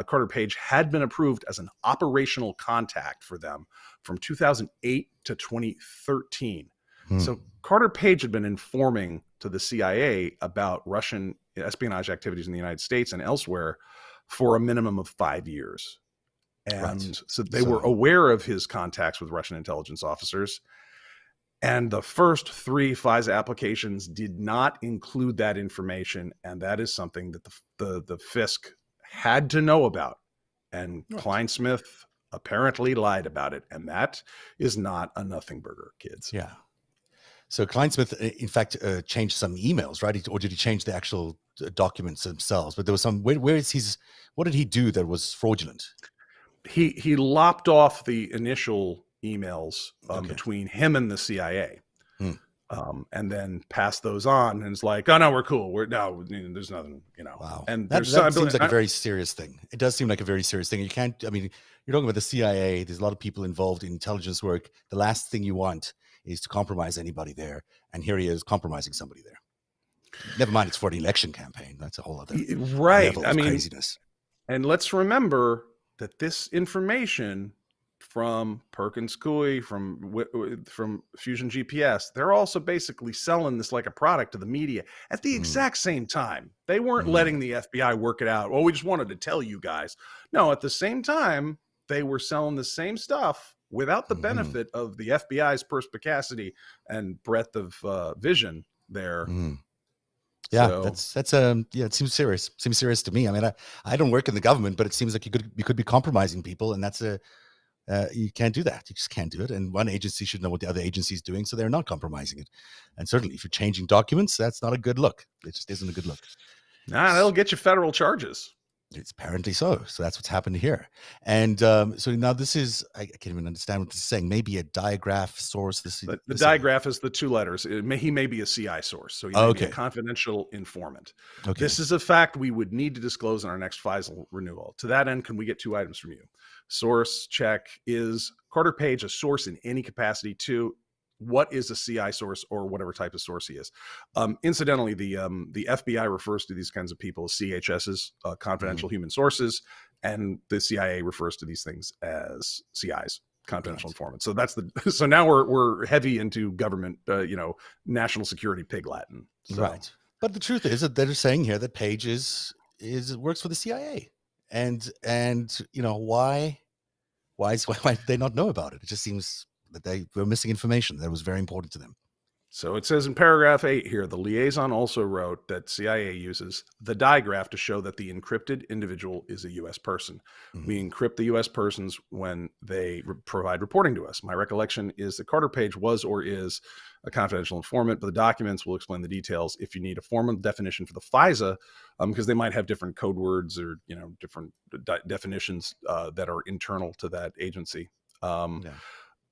Carter Page had been approved as an operational contact for them from 2008 to 2013. So Carter Page had been informing to the CIA about Russian espionage activities in the United States and elsewhere for a minimum of 5 years. And so they were aware of his contacts with Russian intelligence officers. And the first 3 FISA applications did not include that information, and that is something that the FISC had to know about. And Right. Kleinsmith apparently lied about it, and that is not a nothing burger, kids. Yeah. So Kleinsmith, in fact, changed some emails, right? Or did he change the actual documents themselves? But there was some. Where is his? What did he do that was fraudulent? He lopped off the initial emails Okay. between him and the CIA. Hmm. And then pass those on, and it's like, oh no, we're cool. There's nothing, Wow. And that seems like a very serious thing. It does seem like a very serious thing. You can't. I mean, you're talking about the CIA. There's a lot of people involved in intelligence work. The last thing you want is to compromise anybody there, and here he is compromising somebody there. Never mind, it's for an election campaign. That's a whole other level of craziness. And let's remember that this information from Perkins Coie, from Fusion GPS, they're also basically selling this like a product to the media at the exact same time. They weren't letting the FBI work it out. Well, we just wanted to tell you guys. No, at the same time, they were selling the same stuff without the benefit of the FBI's perspicacity and breadth of vision there. Yeah, so, it seems serious. Seems serious to me. I mean, I don't work in the government, but it seems like you could be compromising people, and that's you can't do that. You just can't do it. And one agency should know what the other agency is doing, so they're not compromising it. And certainly, if you're changing documents, that's not a good look. It just isn't a good look. Nah, that'll get you federal charges. It's apparently so. So that's what's happened here. And so now this is, I can't even understand what this is saying. Maybe a diagraph source. The diagraph is the 2 letters. He may be a CI source. So he may be a confidential informant. Okay. This is a fact we would need to disclose in our next FISA renewal. To that end, can we get 2 items from you? Source check. Is Carter Page a source in any capacity? 2, what is a CI source, or whatever type of source he is? Incidentally, the FBI refers to these kinds of people as CHSs, confidential human sources, and the CIA refers to these things as CIs, confidential informants. So so now we're heavy into government, national security pig Latin. So. Right. But the truth is that they're saying here that Page works for the CIA, and why did they not know about it? It just seems that they were missing information that was very important to them. So it says in paragraph 8 here, the liaison also wrote that CIA uses the digraph to show that the encrypted individual is a U.S. person. We encrypt the U.S. persons when they provide reporting to us. My recollection is that Carter Page was or is a confidential informant, but the documents will explain the details if you need a formal definition for the FISA, because they might have different code words or different definitions that are internal to that agency.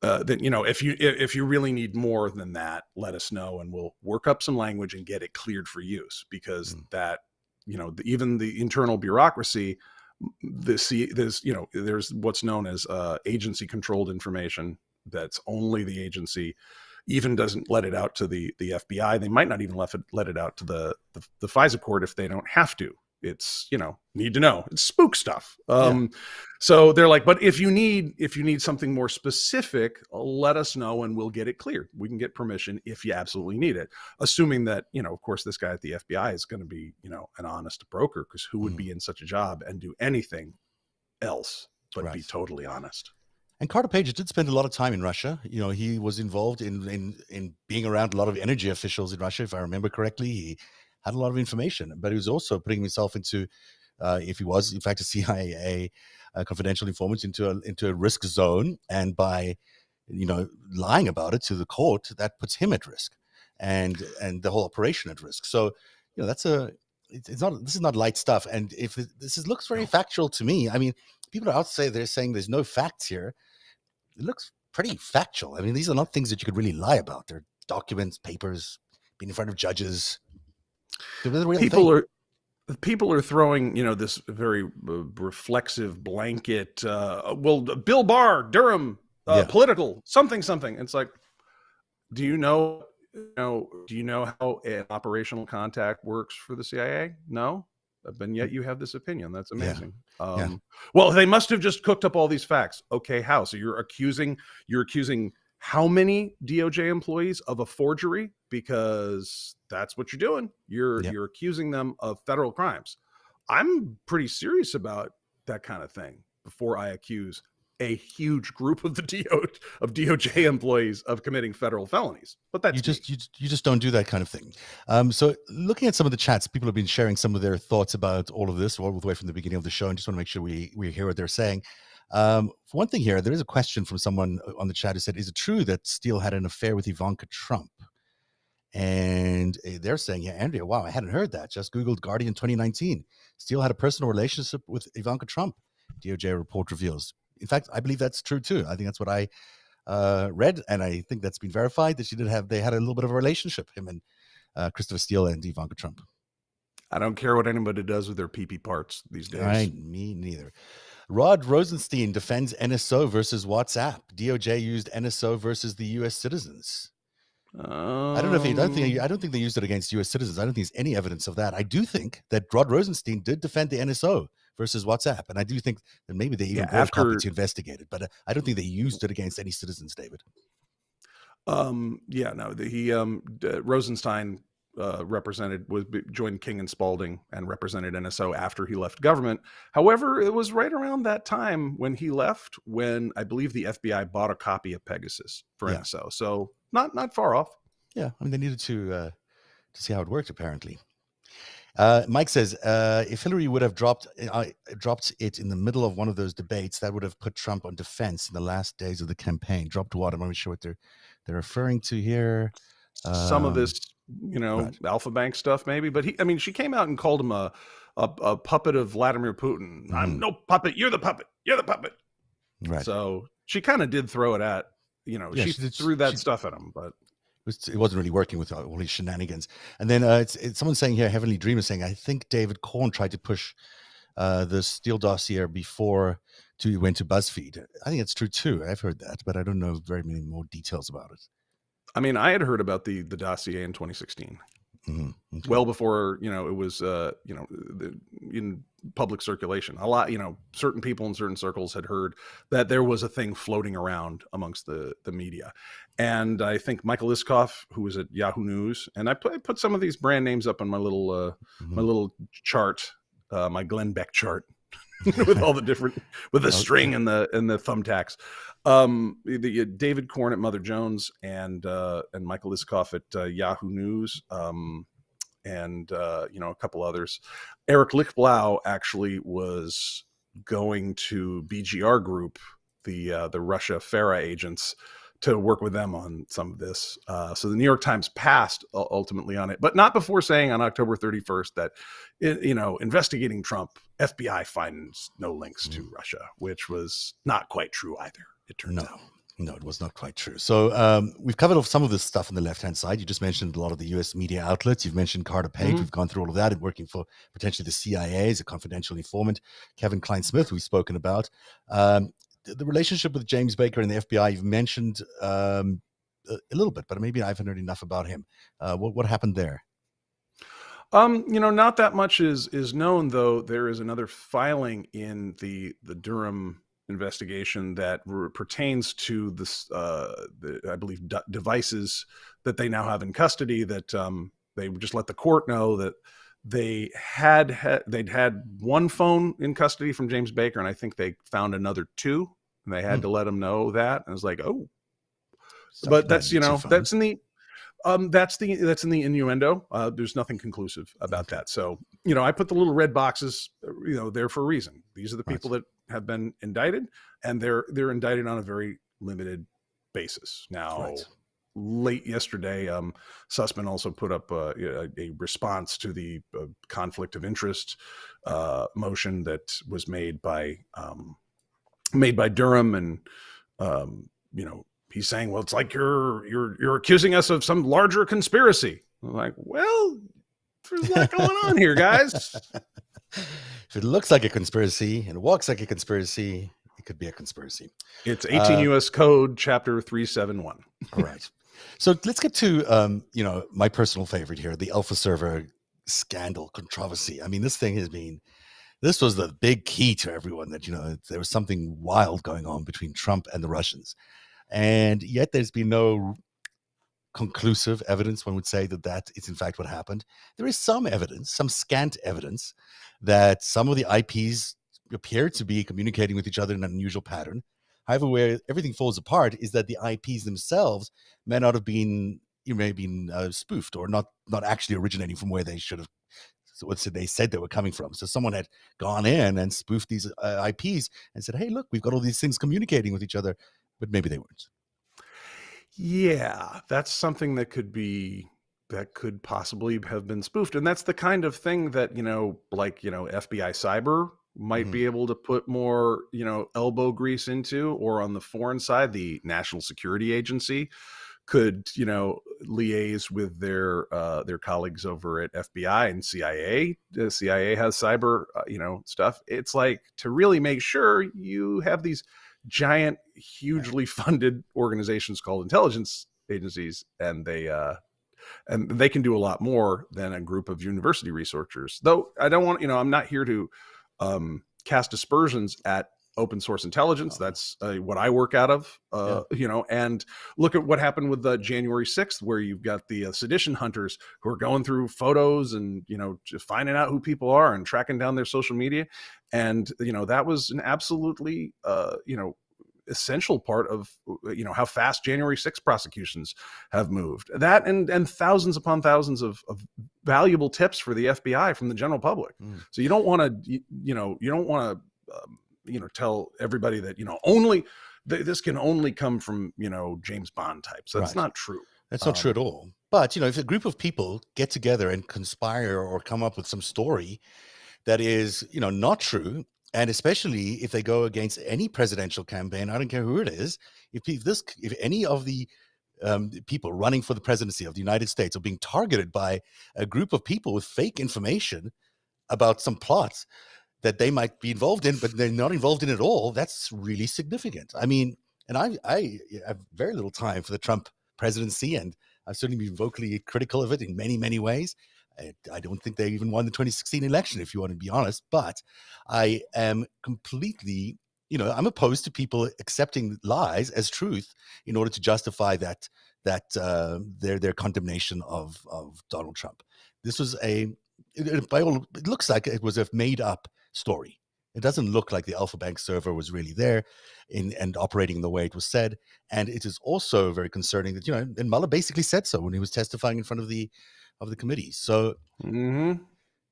That if you really need more than that, let us know, and we'll work up some language and get it cleared for use. Because that even the internal bureaucracy, there's what's known as agency controlled information that's only the agency even doesn't let it out to the FBI. They might not even let it out to the FISA court if they don't have to. It's, need to know. It's spook stuff. So they're like, but if you need something more specific, let us know and we'll get it cleared. We can get permission if you absolutely need it. Assuming that, of course, this guy at the FBI is going to be, an honest broker, because who would be in such a job and do anything else but be totally honest? And Carter Page did spend a lot of time in Russia. He was involved in being around a lot of energy officials in Russia, if I remember correctly. He had a lot of information, but he was also putting himself into, if he was in fact a CIA confidential informant, into a risk zone, and by lying about it to the court, that puts him at risk, and the whole operation at risk. So this is not light stuff. And if looks very factual to me. I mean, people are out they're saying there's no facts here. It looks pretty factual. I mean, these are not things that you could really lie about. They're documents, papers, being in front of judges. People are throwing, this very reflexive blanket. Bill Barr, Durham, political, something. It's like, do you know how an operational contact works for the CIA? No, and yet you have this opinion. That's amazing. Well, they must have just cooked up all these facts. Okay, how? So you're accusing how many DOJ employees of a forgery? Because that's what you're doing. You're accusing them of federal crimes. I'm pretty serious about that kind of thing before I accuse a huge group of DOJ employees of committing federal felonies. But that's you just don't do that kind of thing. So looking at some of the chats, people have been sharing some of their thoughts about all of this all the way from the beginning of the show, and just want to make sure we hear what they're saying. For one thing here, there is a question from someone on the chat who said, is it true that Steele had an affair with Ivanka Trump? And they're saying, yeah, Andrea, wow, I hadn't heard that. Just Googled Guardian 2019. Steele had a personal relationship with Ivanka Trump, DOJ report reveals. In fact, I believe that's true too. I think that's what I read, and I think that's been verified, that they had a little bit of a relationship, him and Christopher Steele and Ivanka Trump. I don't care what anybody does with their pee-pee parts these days. Me neither. Rod Rosenstein defends NSO versus WhatsApp. DOJ used NSO versus the U.S. citizens. I don't think they used it against U.S. citizens. I don't think there's any evidence of that. I do think that Rod Rosenstein did defend the NSO versus WhatsApp, and I do think that maybe they even brought a copy to investigate it, but I don't think they used it against any citizens, David. Rosenstein joined King and Spalding and represented NSO after he left government. However, it was right around that time when he left when I believe the FBI bought a copy of Pegasus for NSO. So not far off. Yeah, I mean, they needed to see how it worked, apparently. Mike says, if Hillary would have dropped it in the middle of one of those debates, that would have put Trump on defense in the last days of the campaign. Dropped what? I'm not really sure what they're referring to here. Some of this, right. Alpha Bank stuff, maybe. But she came out and called him a puppet of Vladimir Putin. Mm-hmm. I'm no puppet. You're the puppet. You're the puppet. Right. So she kind of did throw it at, she threw that stuff at him, but it wasn't really working with all these shenanigans. And then it's someone saying here, Heavenly Dreamer saying, I think David Korn tried to push the Steele dossier before he went to BuzzFeed. I think it's true too. I've heard that, but I don't know very many more details about it. I mean, I had heard about the dossier in 2016, okay. Well before it was in public circulation. A lot, certain people in certain circles had heard that there was a thing floating around amongst the media, and I think Michael Iskoff, who was at Yahoo News, and I put some of these brand names up on my little my little chart, my Glenn Beck chart. With all the different, with the string and the thumbtacks, David Korn at Mother Jones and Michael Iskoff at Yahoo News, and a couple others. Eric Lichtblau actually was going to BGR Group, the Russia FARA agents, to work with them on some of this. So the New York Times passed ultimately on it, but not before saying on October 31st that, investigating Trump, FBI finds no links to Russia, which was not quite true either, it turns out. No, it was not quite true. So we've covered off some of this stuff on the left-hand side. You just mentioned a lot of the U.S. media outlets. You've mentioned Carter Page. We've gone through all of that and working for potentially the CIA as a confidential informant. Kevin Klein-Smith, we've spoken about. The relationship with James Baker and the FBI, you've mentioned a little bit, but maybe I haven't heard enough about him. What happened there? Not that much is known, though. There is another filing in the Durham investigation that pertains to this, I believe, devices that they now have in custody that they just let the court know that they'd had one phone in custody from James Baker, and I think they found another two, and they had to let him know that. And I was like, oh, but that's that's in the that's in the innuendo. There's nothing conclusive about that. So I put the little red boxes there for a reason. These are the people that have been indicted, and they're indicted on a very limited basis. Now, late yesterday, Sussman also put up a response to the conflict of interest motion that was made by Durham, and he's saying, well, it's like you're accusing us of some larger conspiracy. I'm like, well, there's a lot going on here, guys. If it looks like a conspiracy and walks like a conspiracy, it could be a conspiracy. It's 18 U.S. Code, Chapter 371. All right. So let's get to, my personal favorite here, the Alpha Server scandal controversy. I mean, this was the big key to everyone that, there was something wild going on between Trump and the Russians. And yet there's been no conclusive evidence, one would say, that is in fact what happened. There is some evidence, some scant evidence, that some of the IPs appear to be communicating with each other in an unusual pattern. However, where everything falls apart is that the IPs themselves may not have been, spoofed or not actually originating from where they should have. So what they said they were coming from. So someone had gone in and spoofed these IPs and said, "Hey, look, we've got all these things communicating with each other," but maybe they weren't. Yeah, that's something that could possibly have been spoofed. And that's the kind of thing that, FBI cyber might be able to put more, elbow grease into, or on the foreign side, the National Security Agency could, liaise with their colleagues over at FBI and CIA. The CIA has cyber, stuff. It's like, to really make sure you have these giant, hugely funded organizations called intelligence agencies, and they can do a lot more than a group of university researchers. Though I don't want, I'm not here to cast aspersions at open source intelligence. That's what I work out of, and look at what happened with the January 6th, where you've got the sedition hunters who are going through photos and, just finding out who people are and tracking down their social media. And, that was an absolutely, essential part of, how fast January 6th prosecutions have moved. That and thousands upon thousands of valuable tips for the FBI from the general public. So you don't want to, tell everybody that, only this can only come from, James Bond types. That's not true. That's not true at all. But, if a group of people get together and conspire or come up with some story that is, not true, and especially if they go against any presidential campaign, I don't care who it is, if any of the people running for the presidency of the United States are being targeted by a group of people with fake information about some plots that they might be involved in, but they're not involved in at all, that's really significant. I mean, and I have very little time for the Trump presidency, and I've certainly been vocally critical of it in many, many ways. I don't think they even won the 2016 election, if you want to be honest, but I am completely, I'm opposed to people accepting lies as truth in order to justify their condemnation of Donald Trump. This was it looks like it was a made up story. It doesn't look like the Alpha Bank server was really there and operating the way it was said. And it is also very concerning that, and Mueller basically said so when he was testifying in front of the committee. So,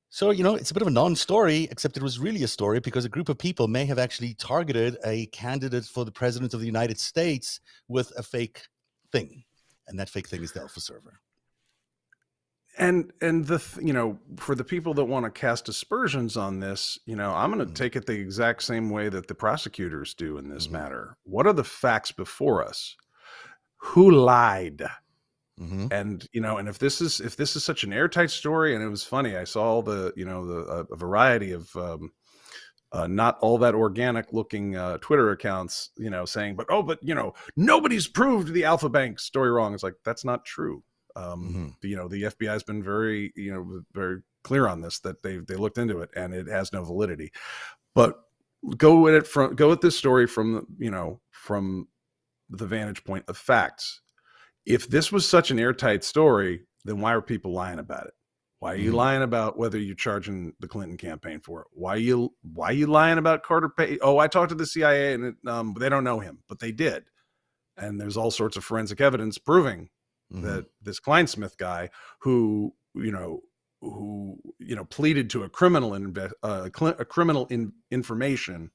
so, it's a bit of a non-story, except it was really a story because a group of people may have actually targeted a candidate for the president of the United States with a fake thing. And that fake thing is the Alpha server. And for the people that want to cast aspersions on this, I'm going to take it the exact same way that the prosecutors do in this matter. What are the facts before us? Who lied? And and if this is such an airtight story, and it was funny, I saw a variety of not all that organic looking Twitter accounts, saying, but nobody's proved the Alpha Bank story wrong. It's like, that's not true. The FBI has been very clear on this, that they looked into it and it has no validity. But go at this story from the vantage point of facts. If this was such an airtight story, then why are people lying about it? Why are you lying about whether you're charging the Clinton campaign for it? Why are you lying about Carter Page? Oh, I talked to the CIA and they don't know him, but they did. And there's all sorts of forensic evidence proving that this Kleinsmith guy who pleaded to a criminal information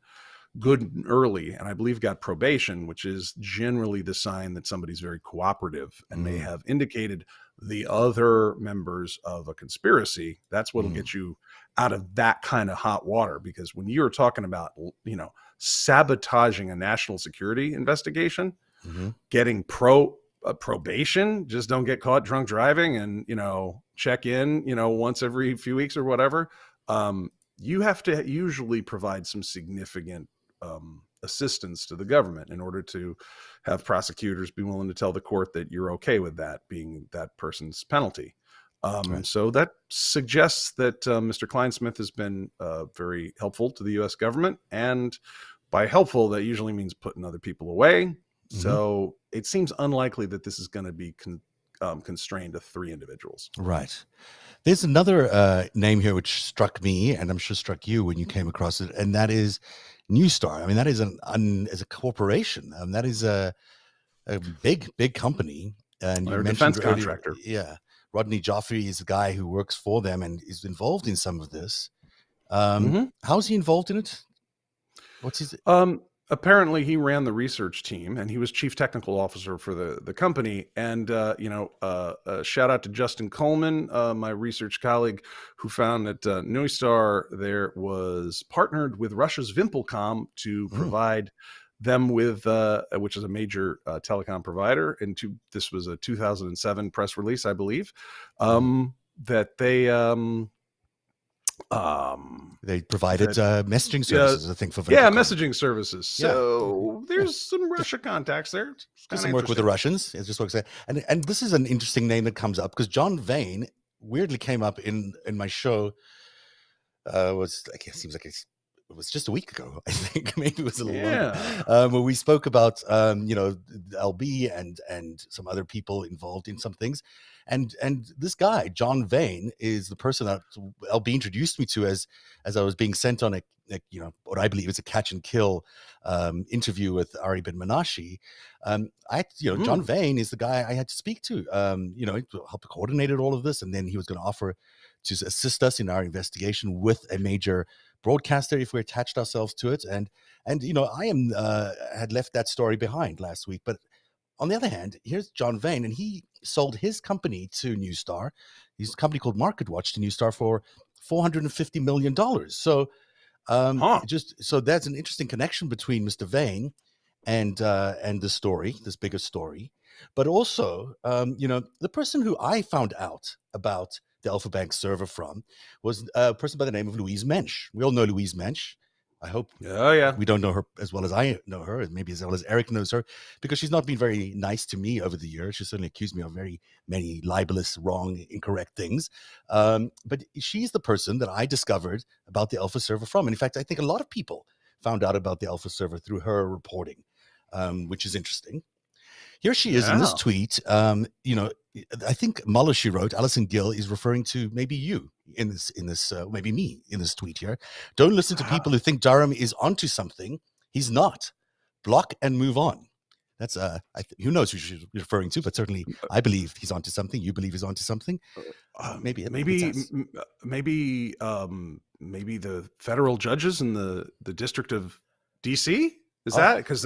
good and early, and I believe got probation, which is generally the sign that somebody's very cooperative and may have indicated the other members of a conspiracy. That's what'll get you out of that kind of hot water. Because when you're talking about, sabotaging a national security investigation, getting probation, just don't get caught drunk driving and, check in, once every few weeks or whatever. You have to usually provide some significant assistance to the government in order to have prosecutors be willing to tell the court that you're okay with that being that person's penalty. So that suggests that Mr. Kleinsmith has been very helpful to the U.S. government. And by helpful, that usually means putting other people away. So it seems unlikely that this is going to be constrained to 3 individuals. Right. There's another name here which struck me, and I'm sure struck you when you came across it, and that is Newstar. I mean, that is as a corporation. That is a big company. And you They're a mentioned defense earlier, contractor. yeah, Rodney Joffrey is the guy who works for them and is involved in some of this. How's he involved in it? What's his? Apparently he ran the research team and he was chief technical officer for the company. And, shout out to Justin Coleman, my research colleague, who found that Neustar there was partnered with Russia's Vimpelcom to provide them with, which is a major telecom provider. And this was a 2007 press release, I believe, that they provided messaging services, I think, for Vimpelcom. Yeah, messaging services. So there's some Russia contacts there. Do some work with the Russians. It's just what I say. And this is an interesting name that comes up because John Vane weirdly came up in my show. It seems like it was just a week ago. I think maybe it was a little longer. Where we spoke about LB and some other people involved in some things. And this guy, John Vane, is the person that LB introduced me to as I was being sent on a what I believe is a catch and kill interview with Ari Ben Menashe. John Vane is the guy I had to speak to. Help coordinate all of this, and then he was going to offer to assist us in our investigation with a major broadcaster if we attached ourselves to it. And I had left that story behind last week, but on the other hand, here's John Vane, and he sold his company to Newstar. He's a company called MarketWatch to Newstar for $450 million. So, so that's an interesting connection between Mr. Vane and the story, this bigger story. But also, the person who I found out about the Alpha Bank server from was a person by the name of Louise Mensch. We all know Louise Mensch. I hope we don't know her as well as I know her, and maybe as well as Eric knows her, because she's not been very nice to me over the years. She certainly accused me of very many libelous, wrong, incorrect things. But she's the person that I discovered about the Alpha server from. And in fact, I think a lot of people found out about the Alpha server through her reporting, which is interesting. Here she is in this tweet. I think Muller, she wrote, Alison Gill is referring to maybe you in this, maybe me in this tweet here. Don't listen to people who think Durham is onto something. He's not. Block and move on. That's who knows who she's referring to, but certainly I believe he's onto something. You believe he's onto something. Maybe the federal judges in the District of DC. Is that because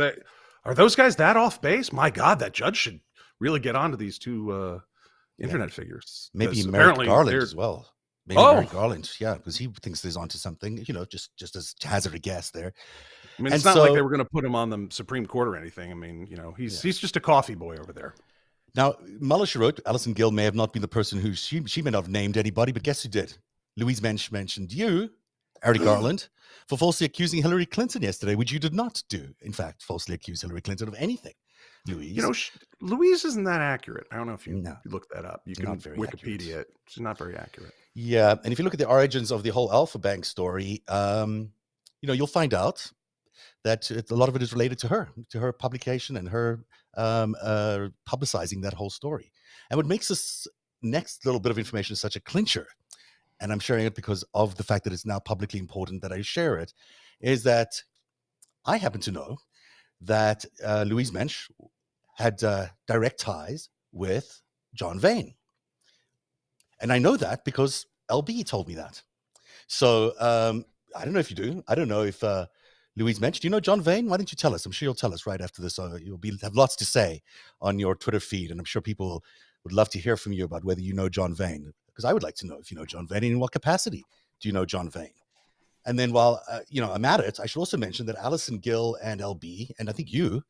are those guys that off base? My God, that judge should really get onto these two internet figures. Maybe Merrick Garland as well. Maybe Merrick Garland, because he thinks he's onto something. Just as hazard a guess there. I mean, it's not like they were going to put him on the Supreme Court or anything. I mean, he's just a coffee boy over there. Now, Muller, she wrote, Alison Gill may have not been the person who she may not have named anybody, but guess who did? Louise Mensch mentioned you, Eric Garland, for falsely accusing Hillary Clinton yesterday, which you did not do. In fact, falsely accuse Hillary Clinton of anything. Louise. Louise isn't that accurate. I don't know if you look that up. You can Wikipedia it. She's not very accurate. Yeah, and if you look at the origins of the whole Alpha Bank story, you'll find out that a lot of it is related to her publication and her publicizing that whole story. And what makes this next little bit of information such a clincher, and I'm sharing it because of the fact that it's now publicly important that I share it, is that I happen to know that Louise Mensch had direct ties with John Vane. And I know that because LB told me that. So I don't know if you do. I don't know if Louise Mensch, do you know John Vane? Why don't you tell us? I'm sure you'll tell us right after this. You'll have lots to say on your Twitter feed. And I'm sure people would love to hear from you about whether you know John Vane. Because I would like to know if you know John Vane and in what capacity do you know John Vane? And then while I'm at it, I should also mention that Alison Gill and LB, and I think you,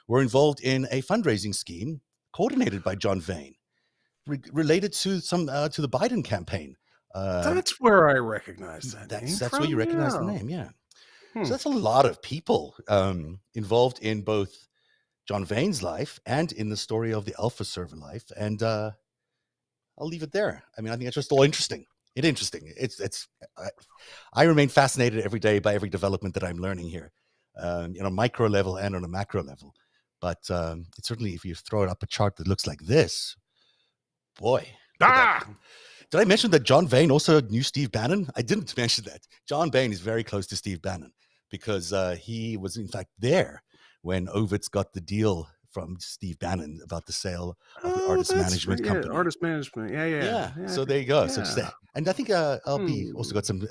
were involved in a fundraising scheme coordinated by John Vane, related to to the Biden campaign. That's where I recognize that name. That's where you recognize the name, yeah. So that's a lot of people involved in both John Vane's life and in the story of the Alpha server life. And I'll leave it there. I mean, I think it's just all interesting. I remain fascinated every day by every development that I'm learning here, on a micro level and on a macro level. But it's certainly, if you throw it up a chart that looks like this, boy. Ah! Did I mention that John Vane also knew Steve Bannon? I didn't mention that. John Vane is very close to Steve Bannon because he was, in fact, there when Ovitz got the deal from Steve Bannon about the sale of the artist management company. Artist management. Yeah. So there you go. Yeah. So just that. And I think LB also got some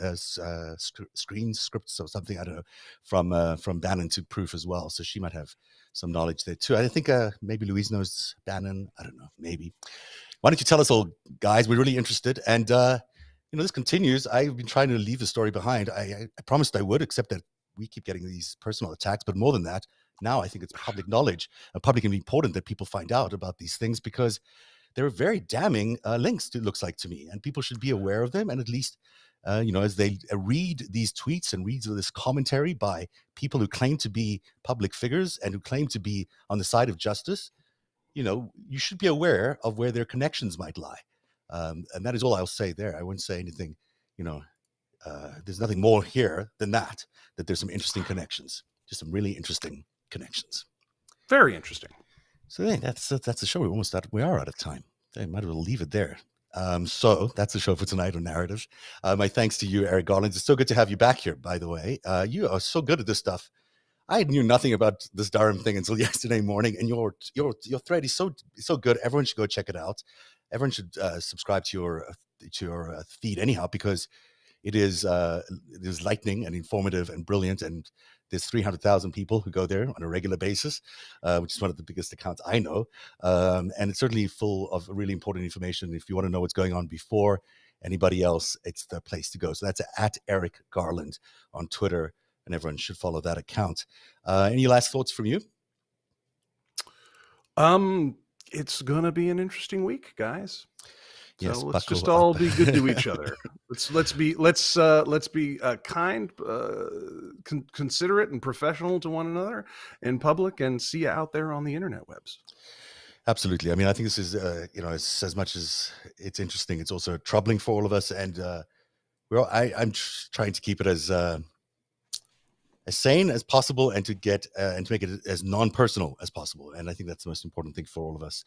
screen scripts or something, I don't know, from Bannon to Proof as well. So she might have some knowledge there too. I think maybe Louise knows Bannon. I don't know, maybe. Why don't you tell us all, guys? We're really interested. And, this continues. I've been trying to leave the story behind. I promised I would, except that we keep getting these personal attacks. But more than that, now I think it's public knowledge, publicly important that people find out about these things because they're very damning links, it looks like to me. And people should be aware of them. And at least, as they read these tweets and read this commentary by people who claim to be public figures and who claim to be on the side of justice, you should be aware of where their connections might lie. And that is all I'll say there. I wouldn't say anything, there's nothing more here than that there's some interesting connections, just some really interesting connections. Very interesting. So that's the show. We are out of time. I might as well leave it there. So that's the show for tonight on Narrative. My thanks to you, Eric Garland. It's so good to have you back here, by the way. You are so good at this stuff. I knew nothing about this Durham thing until yesterday morning, and your thread is so good. Everyone should go check it out. Everyone should subscribe to your feed anyhow, because it is lightning and informative and brilliant. And there's 300,000 people who go there on a regular basis, which is one of the biggest accounts I know. And it's certainly full of really important information. If you want to know what's going on before anybody else, it's the place to go. So that's at Eric Garland on Twitter. And everyone should follow that account. Any last thoughts from you? It's gonna be an interesting week, guys. So yes, let's just all be good to each other. Let's be kind, considerate, and professional to one another in public, and see you out there on the internet webs. Absolutely. I mean, I think this is it's, as much as it's interesting, it's also troubling for all of us, and I'm trying to keep it as sane as possible, and to make it as non-personal as possible. And I think that's the most important thing for all of us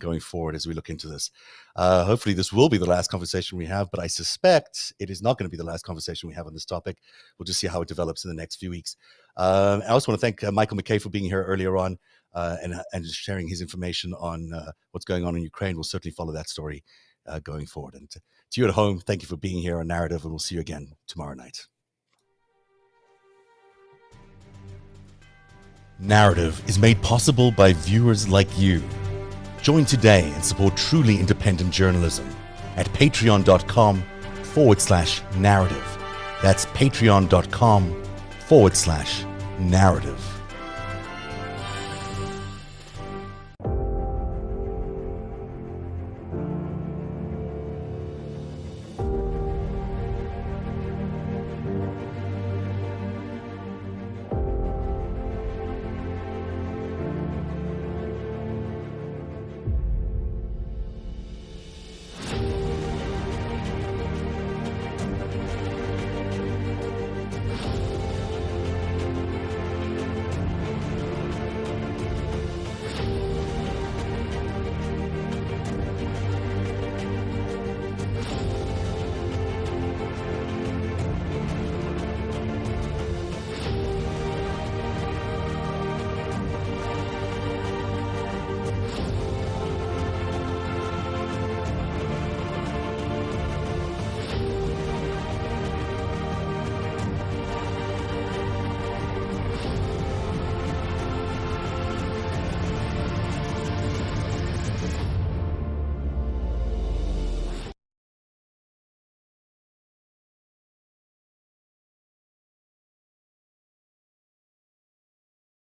going forward as we look into this. Hopefully this will be the last conversation we have, but I suspect it is not going to be the last conversation we have on this topic. We'll just see how it develops in the next few weeks. I also want to thank Michael Mackay for being here earlier on and sharing his information on what's going on in Ukraine. We'll certainly follow that story going forward. And to you at home, thank you for being here on Narrative, and we'll see you again tomorrow night. Narrative is made possible by viewers like you. Join today and support truly independent journalism at patreon.com/narrative. That's patreon.com/narrative.